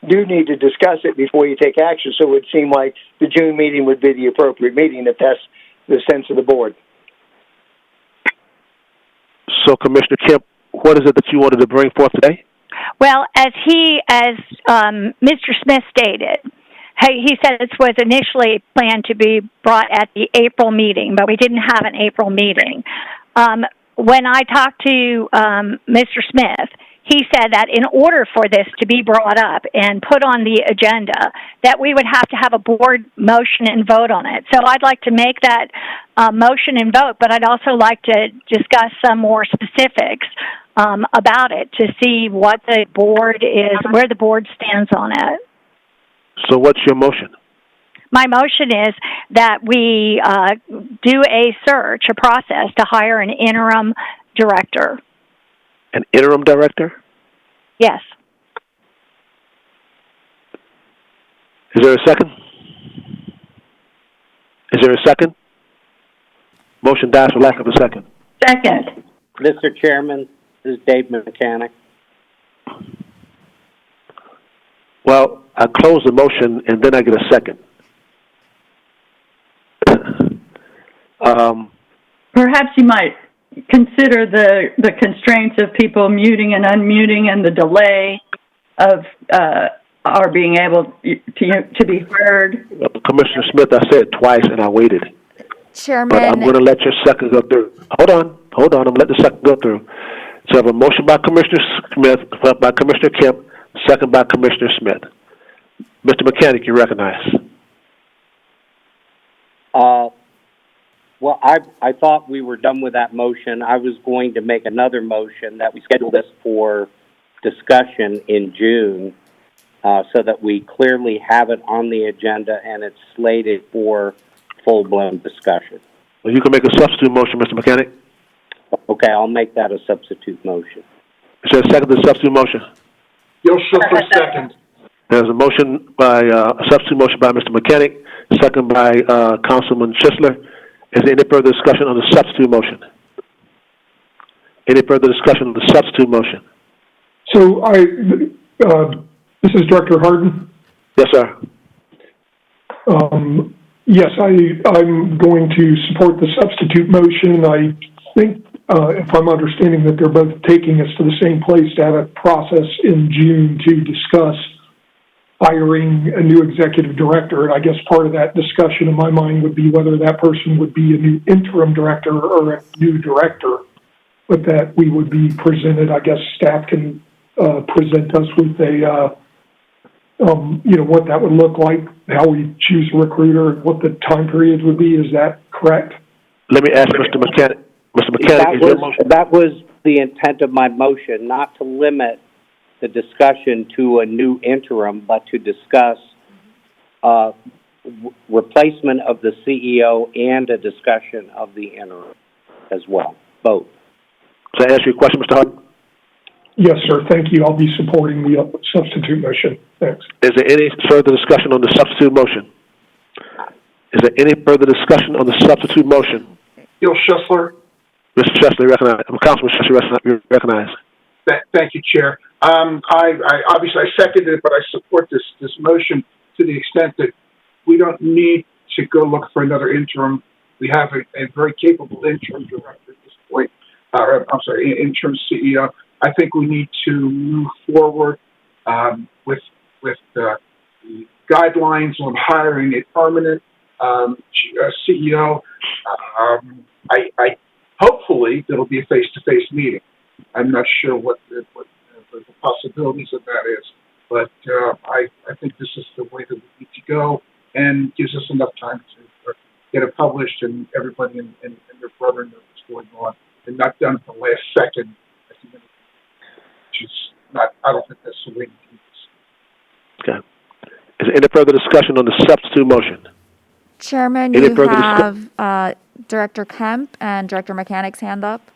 do need to discuss it before you take action. So it would seem like the June meeting would be the appropriate meeting if that's the sense of the board. So, Commissioner Kemp, what is it that you wanted to bring forth today? Well, as Mr. Smith stated, he said this was initially planned to be brought at the April meeting, but we didn't have an April meeting. When I talked to Mr. Smith, he said that in order for this to be brought up and put on the agenda, that we would have to have a board motion and vote on it. So I'd like to make that motion and vote, but I'd also like to discuss some more specifics about it to see what the board is, where the board stands on it. So what's your motion? My motion is that we do a search, a process to hire an interim director. An interim director? Yes. Is there a second? Is there a second? Motion dies for lack of a second. Second. Mr. Chairman, this is Dave Mechanic. Well, I close the motion and then I get a second. Perhaps you might consider the constraints of people muting and unmuting and the delay of our being able to be heard. Commissioner Smith, I said it twice and I waited. Chairman. But I'm going to let your second go through. Hold on. I'm going to let the second go through. So I have a motion by Commissioner Smith, by Commissioner Kemp, second by Commissioner Smith. Mr. Mechanic, you recognize. Well, I thought we were done with that motion. I was going to make another motion that we schedule this for discussion in June so that we clearly have it on the agenda and it's slated for full-blown discussion. Well, you can make a substitute motion, Mr. Mechanic. Okay, I'll make that a substitute motion. Is there a second to the substitute motion? Gil Schiffler, second. There's a motion by, a substitute motion by Mr. Mechanic, second by Councilman Schiffler. Is there any further discussion on the substitute motion? Any further discussion on the substitute motion? So this is Director Harden. Yes, sir. Yes, I'm going to support the substitute motion. I think, if I'm understanding that they're both taking us to the same place to have a process in June to discuss hiring a new executive director. And I guess part of that discussion in my mind would be whether that person would be a new interim director or a new director, but that we would be presented, I guess staff can present us with a, what that would look like, how we choose a recruiter, what the time periods would be. Is that correct? Let me ask Mr. Mechanic. Mr. Mechanic, that was the intent of my motion, not to limit the discussion to a new interim, but to discuss replacement of the CEO and a discussion of the interim as well, both. Can I ask you a question, Mr. Hudson? Yes, sir. Thank you. I'll be supporting the substitute motion. Thanks. Is there any further discussion on the substitute motion? Is there any further discussion on the substitute motion? Gil Schiffler. Mr. Schiffler, recognize. Councilman Schiffler, you recognize. Thank you, Chair. I obviously I seconded it, but I support this motion to the extent that we don't need to go look for another interim. We have a very capable interim director at this point. Interim CEO. I think we need to move forward with the guidelines on hiring a permanent CEO. I hopefully there'll be a face-to-face meeting. I'm not sure what the possibilities of that is, but I think this is the way that we need to go, and gives us enough time to get it published and everybody and their brother knows what's going on, and not done at the last second. Which is not. I don't think that's the way to do this. Okay. Is there any further discussion on the substitute motion? Chairman, you have Director Kemp and Director Mechanic's hand up.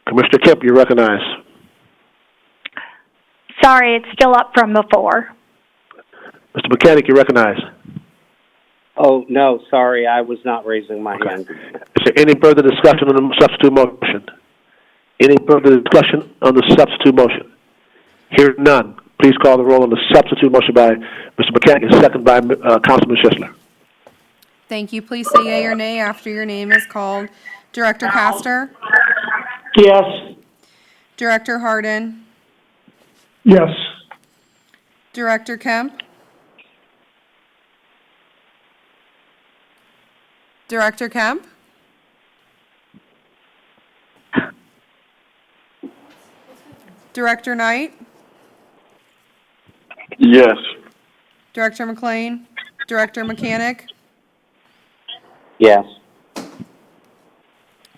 Commissioner Kemp, you recognize. Sorry, it's still up from before. Mr. Mechanic, you recognize. Oh, no, sorry, I was not raising my hand. Is there any further discussion on the substitute motion? Any further discussion on the substitute motion? Hearing none, Please call the roll on the substitute motion by Mr. Mechanic and second by Councilman Schisler. Thank you. Please say yea or nay after your name is called. Director Castor? Yes. Director Harden? Yes. Director Kemp? Director Kemp? Director Knight? Yes. Director McLean? Director Mechanic? Yes.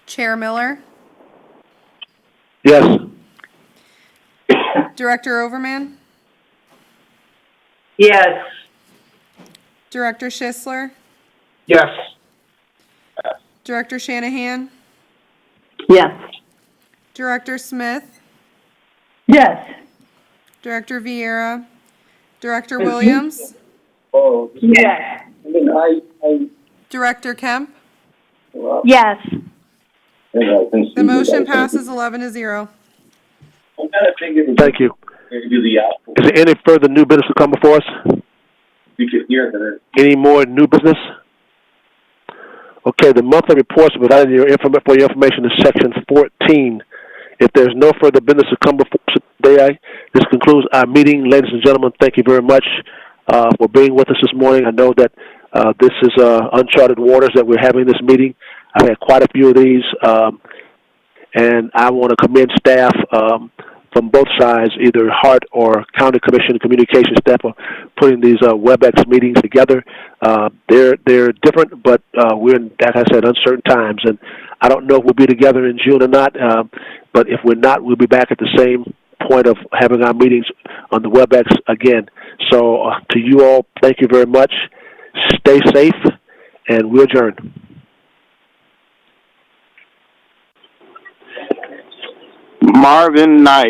Chair Miller? Yes. Director Overman? Yes. Director Schisler? Yes. Director Shanahan? Yes. Director Smith? Yes. Director Vieira? Director Williams? Yes. Director Kemp? Yes. The motion passes 11-0. Thank you. Is there any further new business to come before us? Any more new business? Okay, the monthly reports provided for your information in section 14. If there's no further business to come before us today, this concludes our meeting. Ladies and gentlemen, thank you very much for being with us this morning. I know that this is uncharted waters that we're having this meeting. I've had quite a few of these, and I want to commend staff from both sides, either HART or County Commission Communication staff, for putting these WebEx meetings together. They're different, but we're in, like I said, uncertain times, and I don't know if we'll be together in June or not. But if we're not, we'll be back at the same point of having our meetings on the WebEx again. So to you all, thank you very much. Stay safe, and we'll adjourn. Marvin Knight.